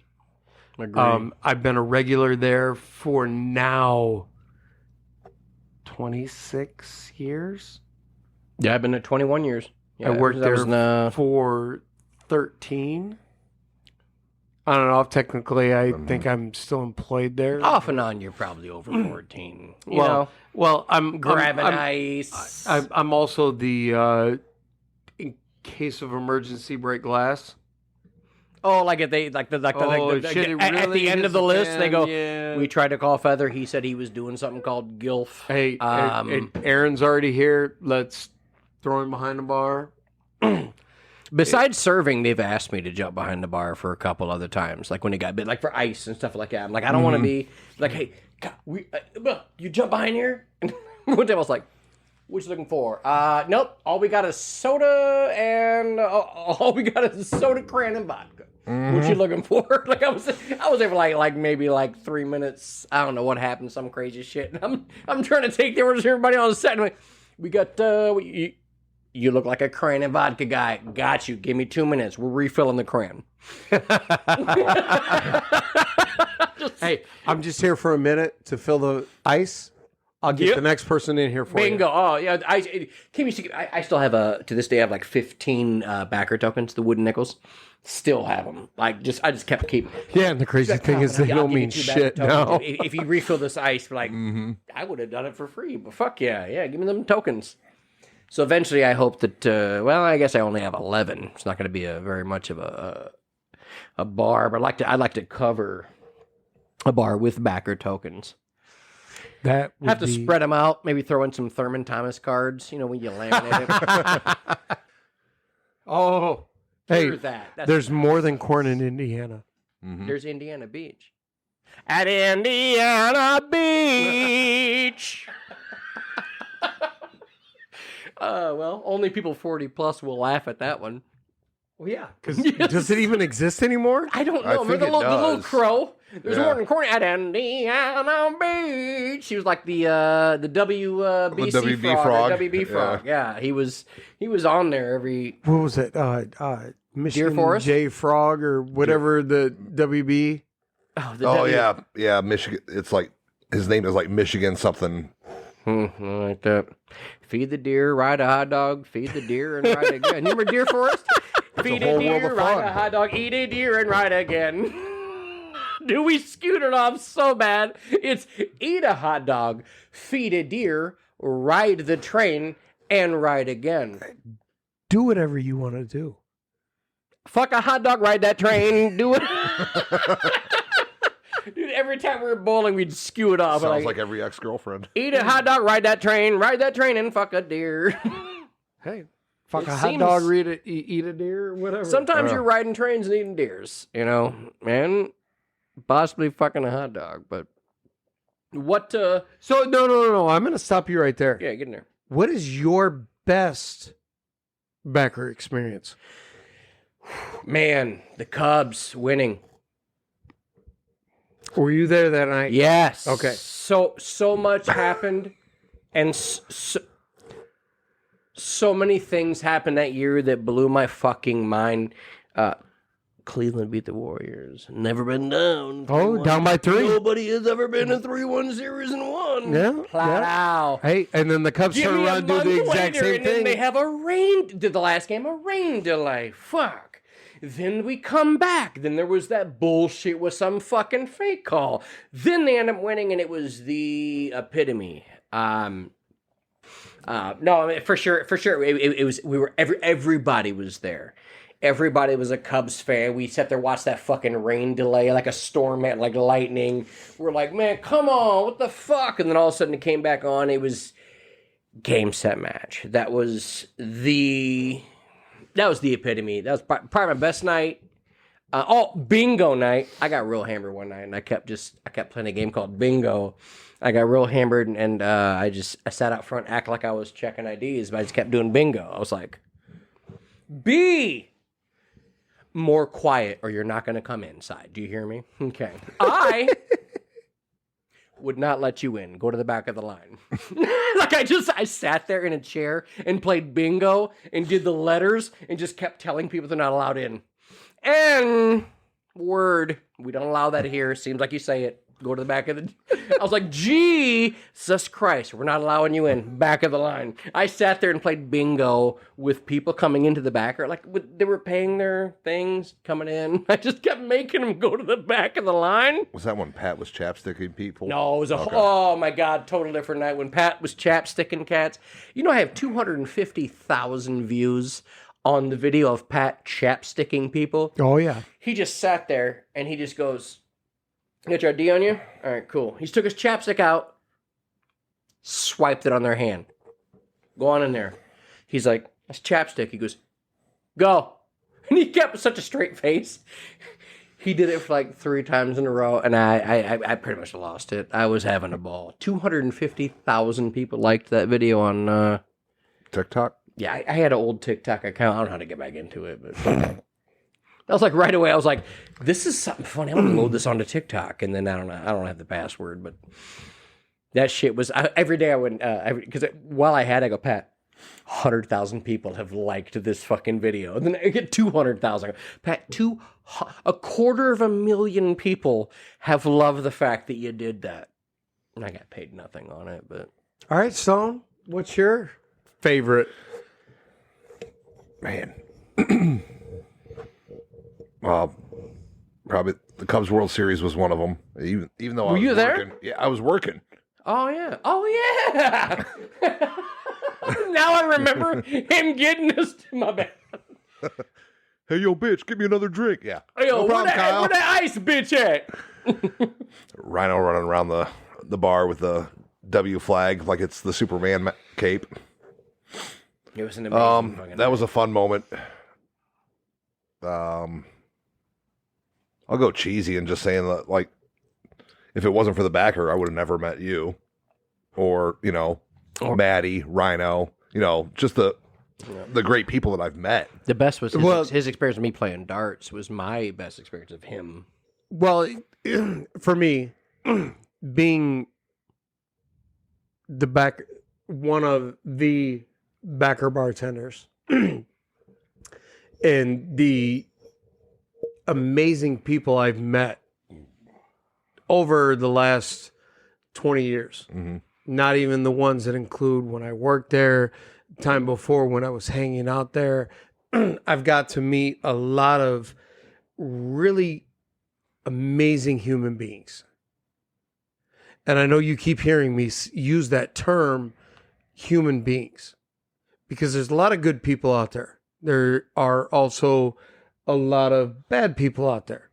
Agreed. I've been a regular there for now 26 years. Yeah, I've been there 21 years. Yeah, I worked there was for 13. I don't know if technically I think I'm still employed there. Off and on, you're probably over 14. You know, well, I'm grabbing ice. I'm also the in case of emergency break glass. Oh, like at the at the end of the list, they go. Yeah. We tried to call Feather. He said he was doing something called GILF. Hey, Aaron's already here. Let's throw him behind the bar. Besides serving, they've asked me to jump behind the bar for a couple other times, like when it got big, like for ice and stuff like that. I'm like, I don't want to be like, hey, God, you jump behind here. And one time I was like, what you looking for? Nope. All we got is soda and all we got is soda, cran, and vodka. What you looking for? Like I was there for like maybe 3 minutes. I don't know what happened, some crazy shit. And I'm trying to take the orders. Everybody on the set. And we got you look like a cran and vodka guy. Got you. Give me 2 minutes. We're refilling the cran. Hey, I'm just here for a minute to fill the ice. I'll get Yep. the next person in here for Bingo. you. Oh, yeah. I still have to this day, I have like 15 backer tokens, the wooden nickels. Still have them. I just kept keeping. Yeah, and the crazy thing is they don't mean shit now. If you refill this ice, like, I would have done it for free, but fuck yeah. Yeah, give me them tokens. So eventually I hope that, I guess I only have 11. It's not going to be very much of a bar, but I'd like to cover a bar with backer tokens. That would Have to spread them out. Maybe throw in some Thurman Thomas cards. You know, when you laminate it. Oh, hey, Hear that. That's there's more than corn in Indiana. There's Indiana Beach. At Indiana Beach. Only people 40 plus will laugh at that one. Well, yeah, because does it even exist anymore? I don't know. I Remember think the it little does. crow? There's Yeah. more than corn at Indiana Beach. He was like the WBC WB frog. frog. Or WB frog. Yeah, he was on there every. What was it? Michigan Forest? J Frog or whatever the WB. Oh yeah, Michigan. It's like his name is like Michigan something. I like that. Feed the deer, ride a hot dog. Feed the deer and ride again. You remember Deer Forest? Feed a whole world deer, of ride fun. a hot dog. Eat a deer and ride again. Dude, we scooted off so bad. It's eat a hot dog, feed a deer, ride the train, and ride again. Do whatever you want to do. Fuck a hot dog, ride that train, do it. Dude, every time we were bowling, we'd skew it off. Sounds like every ex-girlfriend. Eat a hot dog, ride that train, and fuck a deer. Hey, fuck It a hot seems- dog, eat a deer, whatever. Sometimes you're riding trains and eating deers, you know, and possibly fucking a hot dog, but what, So no. I'm gonna stop you right there. yeah, get in there. What is your best backer experience? Man, the Cubs winning. Were you there that night? Yes. Okay. So much happened, and so many things happened that year that blew my fucking mind. Cleveland beat the Warriors. Never been down. Oh, 3-1. down by 3. Nobody has ever been in a 3-1 series and won. Yeah, Flat yeah. out. Hey, and then the Cubs Give turn me around a and do month the exact later, same and then thing. they have did the last game a rain delay. Fuck. Then we come back. Then there was that bullshit with some fucking fake call. Then they end up winning, and it was the epitome. No, I mean, for sure. It was. Everybody was there. Everybody was a Cubs fan. We sat there, watched that fucking rain delay, like a storm, like lightning. We're like, man, come on, what the fuck? And then all of a sudden it came back on. It was game, set, match. That was the epitome. That was probably my best night. Bingo night. I got real hammered one night, and I kept playing a game called Bingo. I got real hammered, and I sat out front, act like I was checking IDs, but I just kept doing Bingo. I was like, be more quiet, or you're not going to come inside. Do you hear me? Okay. I would not let you in. Go to the back of the line. Like I sat there in a chair and played Bingo and did the letters and just kept telling people they're not allowed in. And word, we don't allow that here. Seems like you say it. Go to the back of the... I was like, Jesus Christ, we're not allowing you in. Back of the line. I sat there and played Bingo with people coming into the back. Or like, they were paying their things, coming in. I just kept making them go to the back of the line. Was that when Pat was chapsticking people? No, it was Okay. oh my God, total different night when Pat was chapsticking cats. You know, I have 250,000 views on the video of Pat chapsticking people. Oh yeah. He just sat there and he just goes, "You got your ID on you? All right, cool." He took his chapstick out, swiped it on their hand. Go on in there. He's like, "That's chapstick." He goes, "Go." And he kept such a straight face. He did it for like 3 times in a row, and I pretty much lost it. I was having a ball. 250,000 people liked that video on... TikTok? Yeah, I had an old TikTok account. I don't know how to get back into it, but... I was like, right away, I was like, this is something funny. I'm going to load this onto TikTok. And then I don't have the password, but that shit was, every day I would, because while I had it, I go, Pat, 100,000 people have liked this fucking video. And then I get 200,000. Pat, 250,000 people have loved the fact that you did that. I got paid nothing on it, but All right, Stone, what's your favorite? Man. Probably the Cubs World Series was one of them. Even though I was you there? working. Yeah, I was working. oh yeah. Now I remember him getting us to my bed. Hey, yo, bitch, give me another drink. Yeah. Yo, No problem, Kyle. where that ice bitch at? Rhino running around the bar with the W flag like it's the Superman cape. It was an amazing fucking That was a fun moment. I'll go cheesy and just saying that, like, if it wasn't for the backer, I would have never met you, or Maddie, Rhino, just the great people that I've met. The best was his experience of me playing darts was my best experience of him. Well, for me, being one of the backer bartenders and the amazing people I've met over the last 20 years. Mm-hmm. Not even the ones that include when I worked there, time before when I was hanging out there. I've got to meet a lot of really amazing human beings. And I know you keep hearing me use that term, human beings, because there's a lot of good people out there. There are also a lot of bad people out there,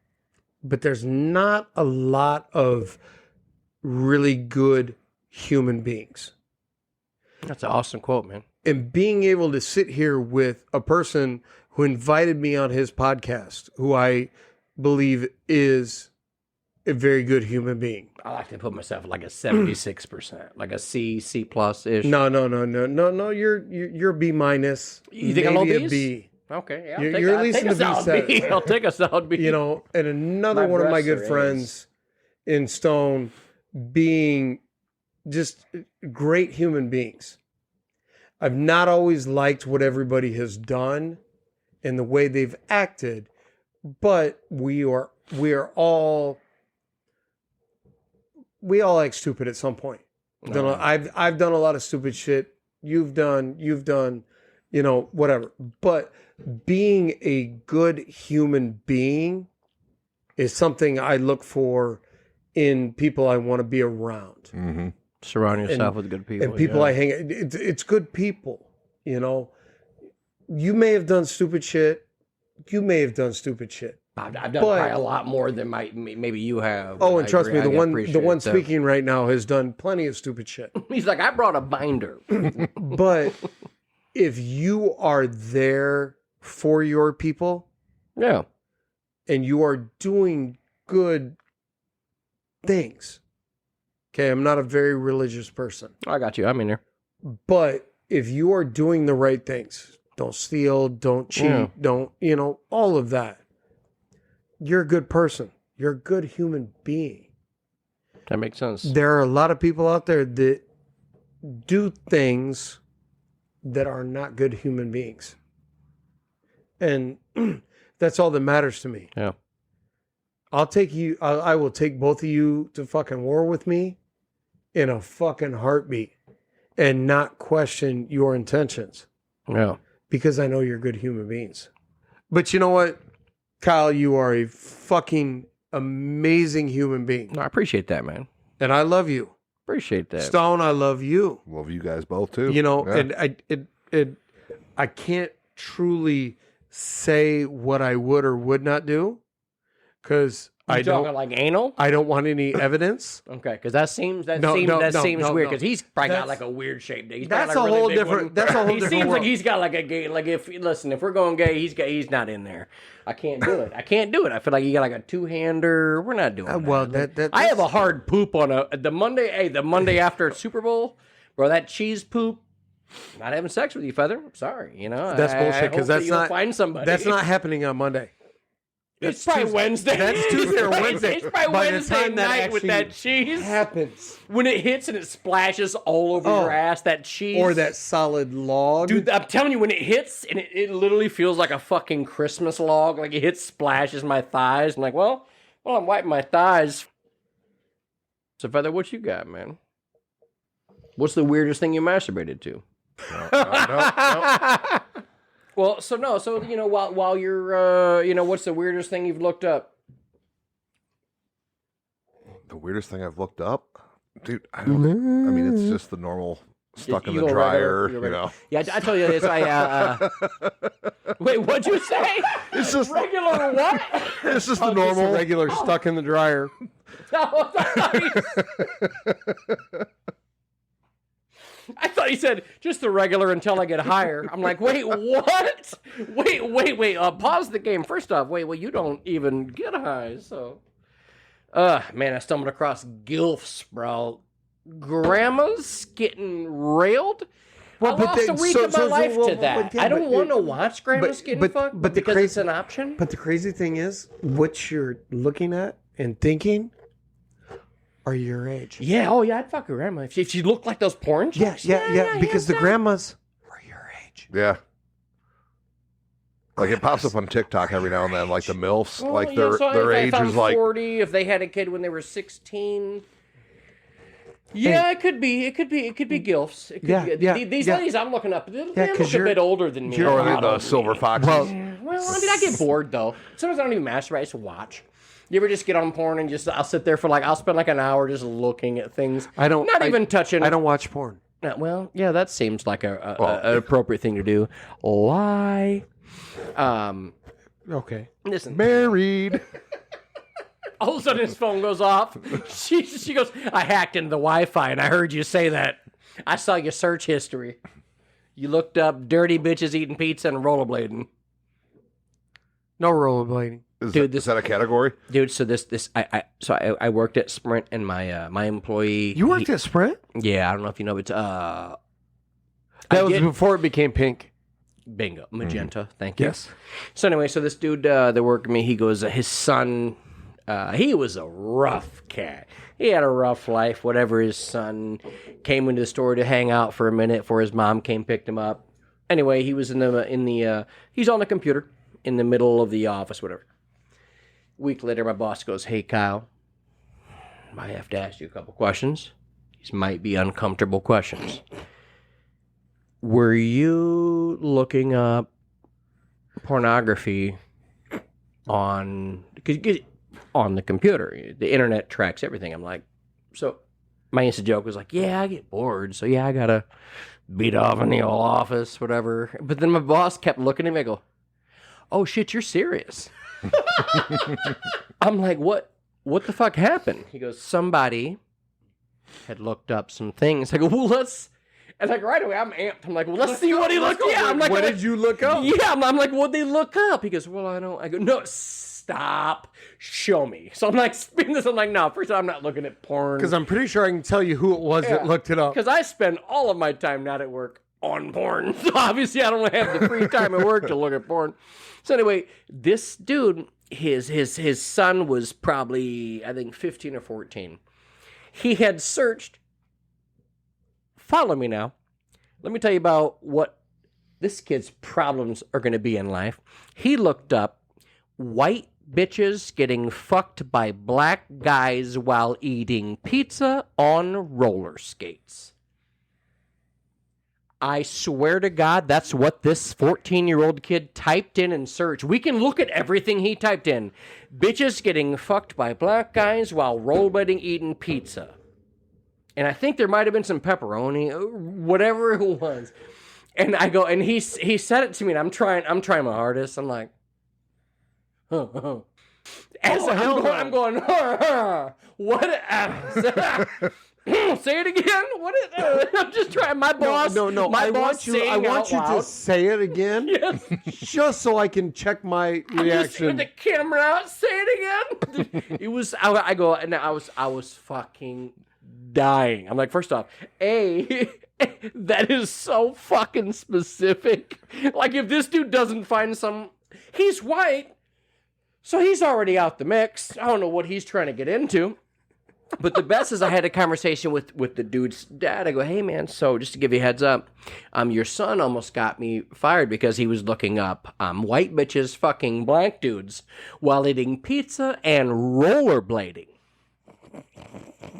but there's not a lot of really good human beings. That's an awesome quote, man. And being able to sit here with a person who invited me on his podcast, who I believe is a very good human being. I like to put myself at like a 76%, like a C plus ish. No. You're B minus. You think I'm low maybe B's? a B. Okay, yeah, You're at least in the B set. I'll take a solid B. And another My one of my breasts good are friends in Stone being just great human beings. I've not always liked what everybody has done and the way they've acted, but we all act stupid at some point. I've done a lot of stupid shit. You've done, whatever. But being a good human being is something I look for in people I want to be around. Mm-hmm. Surround yourself with good people. And people I hang. It's good people. You may have done stupid shit. You may have done stupid shit. I've done probably a lot more than maybe you have. Oh, and trust me, the one appreciate speaking right now has done plenty of stupid shit. He's like, I brought a binder. But if you are there for your people, Yeah. and you are doing good things. Okay, I'm not a very religious person. I got you. I'm in there. But if you are doing the right things, don't steal, don't cheat, don't, all of that. You're a good person. You're a good human being. That makes sense. There are a lot of people out there that do things that are not good human beings. And that's all that matters to me. Yeah. I'll take you, I will take both of you to fucking war with me in a fucking heartbeat and not question your intentions. Yeah. Because I know you're good human beings. But you know what, Kyle, you are a fucking amazing human being. No, I appreciate that, man. And I love you. Appreciate that. Stone, I love you. Love you guys both too. And I can't truly say what I would or would not do because I talking don't like anal. I don't want any evidence. Okay, because that seems weird. No. Because he's probably got like a weird shape. He's That's got, like, a whole really big different. one. That's a whole He different seems world. like he's got like a gay. Like if we're going gay, he's not in there. I can't do it. I feel like you got like a two-hander. We're not doing that. Well, I have a hard poop on the Monday. Hey, the Monday after Super Bowl, bro. That cheese poop. Not having sex with you, Feather. I'm sorry. That's bullshit because that's you'll not find somebody. That's not happening on Monday. It's probably Wednesday. That's Tuesday or Wednesday. It's probably By the Wednesday time that night with that actually cheese. happens. When it hits and it splashes all over your ass, that cheese. Or that solid log. Dude, I'm telling you, when it hits, and it literally feels like a fucking Christmas log. Like it hits, splashes my thighs. I'm like, well, I'm wiping my thighs. So, Feather, what you got, man? What's the weirdest thing you masturbated to? No. Well, so while you're, what's the weirdest thing you've looked up? The weirdest thing I've looked up? Dude, I mean, it's just the normal stuck in the dryer, regular. Yeah, I told you this. Wait, what'd you say? It's just Regular what? It's just the Just a normal. regular stuck in the dryer. I thought he said just the regular until I get higher. I'm like, wait, what? Wait. Pause the game. First off, well, you don't even get high, so. Man, I stumbled across gilfs, bro. Grandma's getting railed. I lost a week of my life to that. I don't want to watch grandma's getting fucked, but because it's an option. But the crazy thing is, what you're looking at and thinking are your age. Yeah, I'd fuck her grandma if she looked like those porn chicks. Yeah, because the grandmas are your age. Yeah. Like it pops up on TikTok every now and then, like the MILFs, like their age is like 40. If they had a kid when they were 16, yeah, it could be gilfs. It could be. These ladies I'm looking up, they look a bit older than me. or the silver foxes. Well, I mean, I get bored though. Sometimes I don't even masturbate. I just watch. You ever just get on porn and I'll sit there for I'll spend like an hour just looking at things. Not even touching. I don't watch porn. Well, yeah, that seems like an appropriate thing to do. Lie. Okay. Listen. Married. All of a sudden his phone goes off. She goes, I hacked into the Wi-Fi and I heard you say that. I saw your search history. You looked up dirty bitches eating pizza and rollerblading. No rollerblading. Is that a category? Dude, so I worked at Sprint and my employee. You worked at Sprint? Yeah, I don't know if you know, but That was before it became pink. Bingo. Magenta. Thank you. Yes. So anyway, this dude that worked with me, he goes, his son, he was a rough cat. He had a rough life, whatever. His son came into the store to hang out for a minute before his mom came picked him up. Anyway, he was he's on the computer in the middle of the office, whatever. A week later, my boss goes, hey, Kyle, I have to ask you a couple questions. These might be uncomfortable questions. Were you looking up pornography on the computer? The internet tracks everything. I'm like, so my instant joke was like, yeah, I get bored. So yeah, I got to beat off in the old office, whatever. But then my boss kept looking at me. I go, oh shit, you're serious. I'm like, what the fuck happened? He goes, somebody had looked up some things. I go, well, let's. And right away, I'm amped. I'm like, well, let's see what he looked up. Yeah, I'm like, what did you look up? Yeah, I'm like, what'd they look up? He goes, well, I don't. I go, no, stop. Show me. So I'm like, spin this. I'm like, no, first I'm not looking at porn. Because I'm pretty sure I can tell you who it was that looked it up. Because I spend all of my time not at work on porn. So obviously I don't have the free time at work to look at porn. So anyway, this dude, his son was probably, I think, 15 or 14. He had searched. Follow me now. Let me tell you about what this kid's problems are going to be in life. He looked up white bitches getting fucked by black guys while eating pizza on roller skates. I swear to God, that's what this 14-year-old kid typed in search. We can look at everything he typed in. Bitches getting fucked by black guys while rollerblading eating pizza. And I think there might have been some pepperoni, whatever it was. And I go, and he said it to me, and I'm trying my hardest. I'm like, I'm going, what? Say it again. I'm just trying. My boss. No. I want you to say it again. Yes. Just so I can check my reaction. With the camera out, say it again. It was. I go, and I was fucking dying. I'm like, first off, that is so fucking specific. Like, if this dude doesn't find he's white, so he's already out the mix. I don't know what he's trying to get into. But the best is I had a conversation with the dude's dad. I go, hey, man, so just to give you a heads up, your son almost got me fired because he was looking up white bitches fucking black dudes while eating pizza and rollerblading.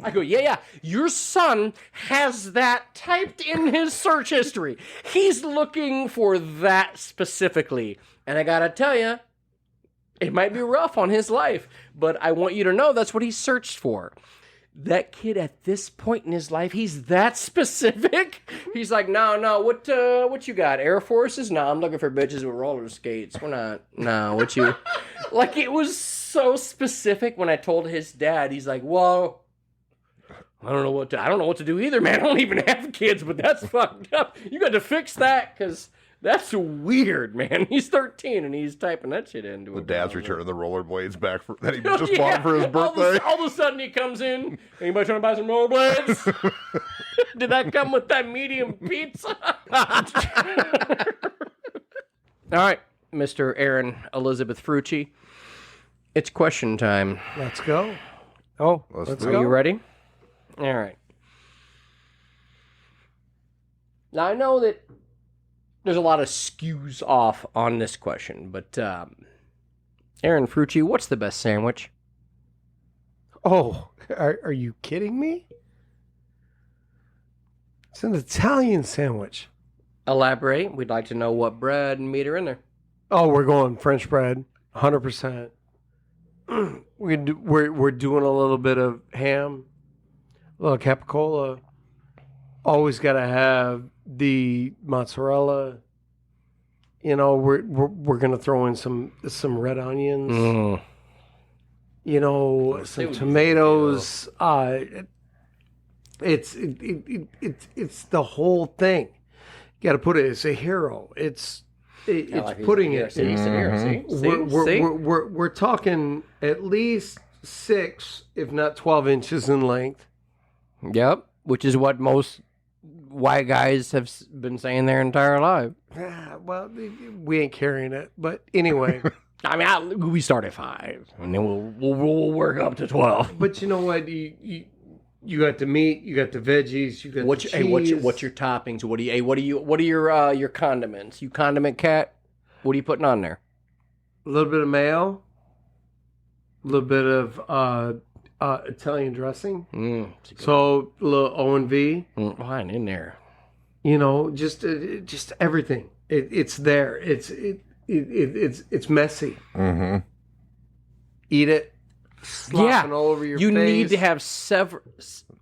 I go, yeah, your son has that typed in his search history. He's looking for that specifically. And I gotta tell you, it might be rough on his life, but I want you to know that's what he searched for. That kid at this point in his life, he's that specific. He's like, no, what you got? Air Forces? No, I'm looking for bitches with roller skates. We're not. No, what you? Like, it was so specific when I told his dad. He's like, well, I don't know what to do either, man. I don't even have kids, but that's fucked up. You got to fix that because that's weird, man. He's 13 and he's typing that shit into The it. dad's returning the rollerblades back that he just bought for his birthday. All of a sudden he comes in. Anybody trying to buy some rollerblades? Did that come with that medium pizza? All right, Mr. Aaron Elizabeth Frucci. It's question time. Let's go. Oh, let's Are go. you ready? All right. Now, I know that there's a lot of skews off on this question, but Aaron Frucci, what's the best sandwich? Oh, are you kidding me? It's an Italian sandwich. Elaborate. We'd like to know what bread and meat are in there. Oh, we're going French bread, 100%. We're doing a little bit of ham, a little capicola. Always got to have the mozzarella. You know, we're gonna throw in some red onions. You know, some tomatoes. It's the whole thing. You got to put it. It's a hero. It's putting it. See? We're talking at least 6, if not 12 inches in length. Yep, which is what most white guys have been saying their entire life. Well, we ain't carrying it, but anyway. I mean, we start at 5, and then we'll work up to 12. But you know what? You got the meat, you got the veggies, you got the cheese. What's your toppings? What are your condiments? You condiment cat? What are you putting on there? A little bit of mayo, a little bit of Italian dressing. So a little O&V. Wine in there. You know, just everything. It's there. It's messy. Mm-hmm. Eat it. Slopping all over your face. You need to have several.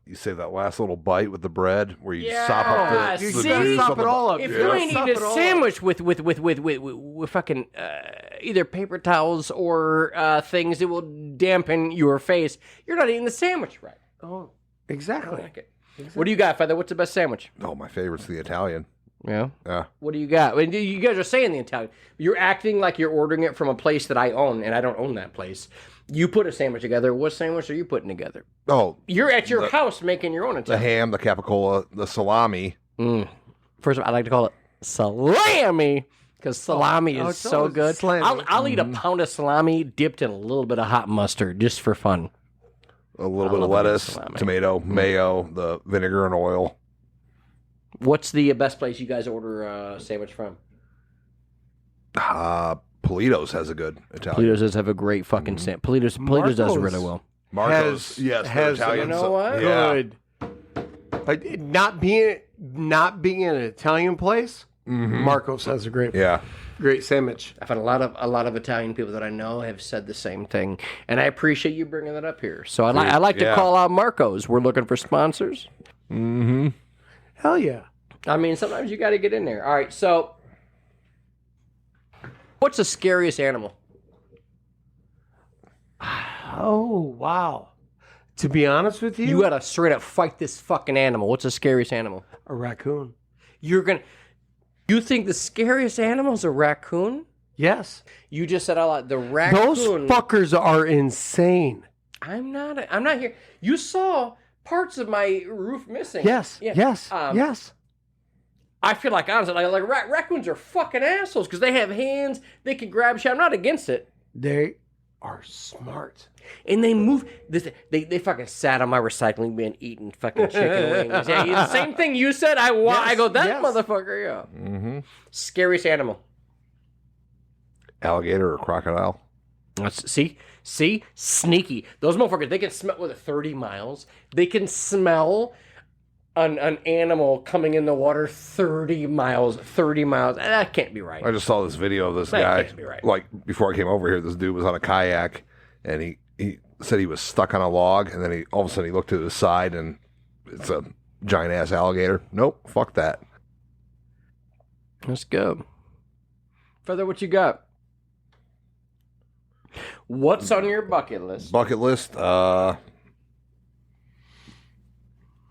You save that last little bite with the bread where you Yeah. sop up You the see? juice Sop on it all up. If Yeah. you ain't Sop eating it a all sandwich with fucking either paper towels or things that will dampen your face, you're not eating the sandwich right. Oh, exactly. I like it. What do you got, Feather? What's the best sandwich? Oh, my favorite's the Italian. Yeah. Yeah. What do you got? I mean, you guys are saying the Italian. You're acting like you're ordering it from a place that I own, and I don't own that place. You put a sandwich together. What sandwich are you putting together? Oh, You're at your house making your own the Italian. ham, the capicola, the salami. First of all, I like to call it salami because salami is it's so always good. salami. I'll eat a pound of salami dipped in a little bit of hot mustard just for fun. A little bit of love a good lettuce, salami. tomato, mayo, the vinegar and oil. What's the best place you guys order a sandwich from? Polito's has a good Italian. Polito's does have a great fucking sandwich. Polito's does Marco's really well. Marco's, yes, has the Italian. You know what? Yeah. Good. But not being an Italian place, Marcos has a great sandwich. I've had a lot of Italian people that I know have said the same thing, and I appreciate you bringing that up here. So I like to call out Marco's. We're looking for sponsors. Mm-hmm. Hell yeah. I mean, sometimes you got to get in there. All right, so what's the scariest animal? Oh, wow. To be honest with You got to straight up fight this fucking animal. What's the scariest animal? a raccoon. You think the scariest animal is a raccoon? Yes. You just said out loud the raccoon. Those fuckers are insane. I'm not here. You saw parts of my roof missing. Yes. Yeah. Yes. Um, yes. I feel like honestly, raccoons are fucking assholes because they have hands. They can grab shit. I'm not against it. They are smart. And they move. They fucking sat on my recycling bin eating fucking chicken wings. Yeah, the same thing you said. I go that yes. motherfucker. Yeah. Mm-hmm. Scariest animal. Alligator or crocodile? See, See? Sneaky. Those motherfuckers, they can smell with 30 miles. They can smell an animal coming in the water 30 miles. 30 miles. That can't be right. I just saw this video of this That guy. can't be right. Like, before I came over here, this dude was on a kayak, and he said he was stuck on a log, and then all of a sudden he looked to the side, and it's a giant-ass alligator. Nope, fuck that. Let's go. Feather, what you got? What's on your bucket list? Bucket list, I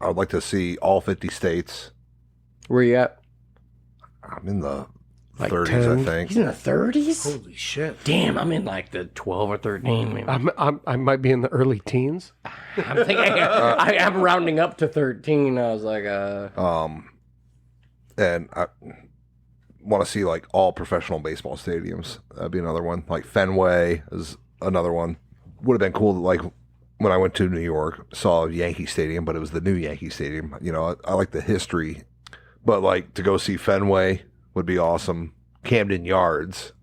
would like to see all 50 states. Where you at? I'm in the Like 30s, 10? I think. He's in the 30s? Holy shit! Damn, I'm in like the 12 or 13. Maybe. I might be in the early teens. I'm thinking I'm rounding up to 13. I was like, And I want to see like all professional baseball stadiums. That'd be another one. Like Fenway is another one. Would have been cool to, like, when I went to New York, saw Yankee Stadium, but it was the new Yankee Stadium. You know, I like the history, but like to go see Fenway would be awesome. Camden Yards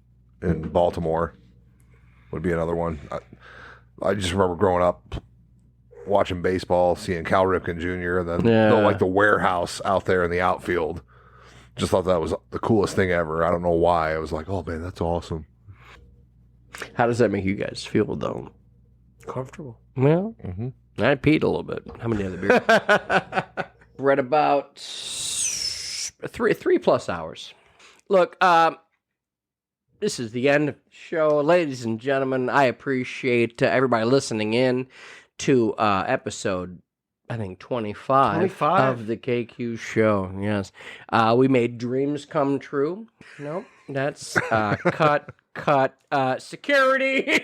in Baltimore would be another one. I just remember growing up watching baseball, seeing Cal Ripken Jr., and then like the warehouse out there in the outfield. Just thought that was the coolest thing ever. I don't know why. I was like, oh man, that's awesome. how does that make you guys feel, though? Comfortable. Well, I peed a little bit. How many other beers? We're at about 3+ hours. Look, this is the end of the show. Ladies and gentlemen, I appreciate everybody listening in to episode, I think, 25 of the KQ show. Yes. We made dreams come true. Nope. That's cut, security.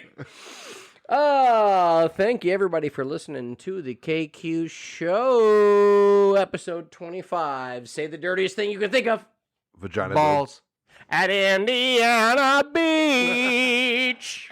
Thank you, everybody, for listening to the KQ show, episode 25. Say the dirtiest thing you can think of. Vagina Balls. At Indiana Beach.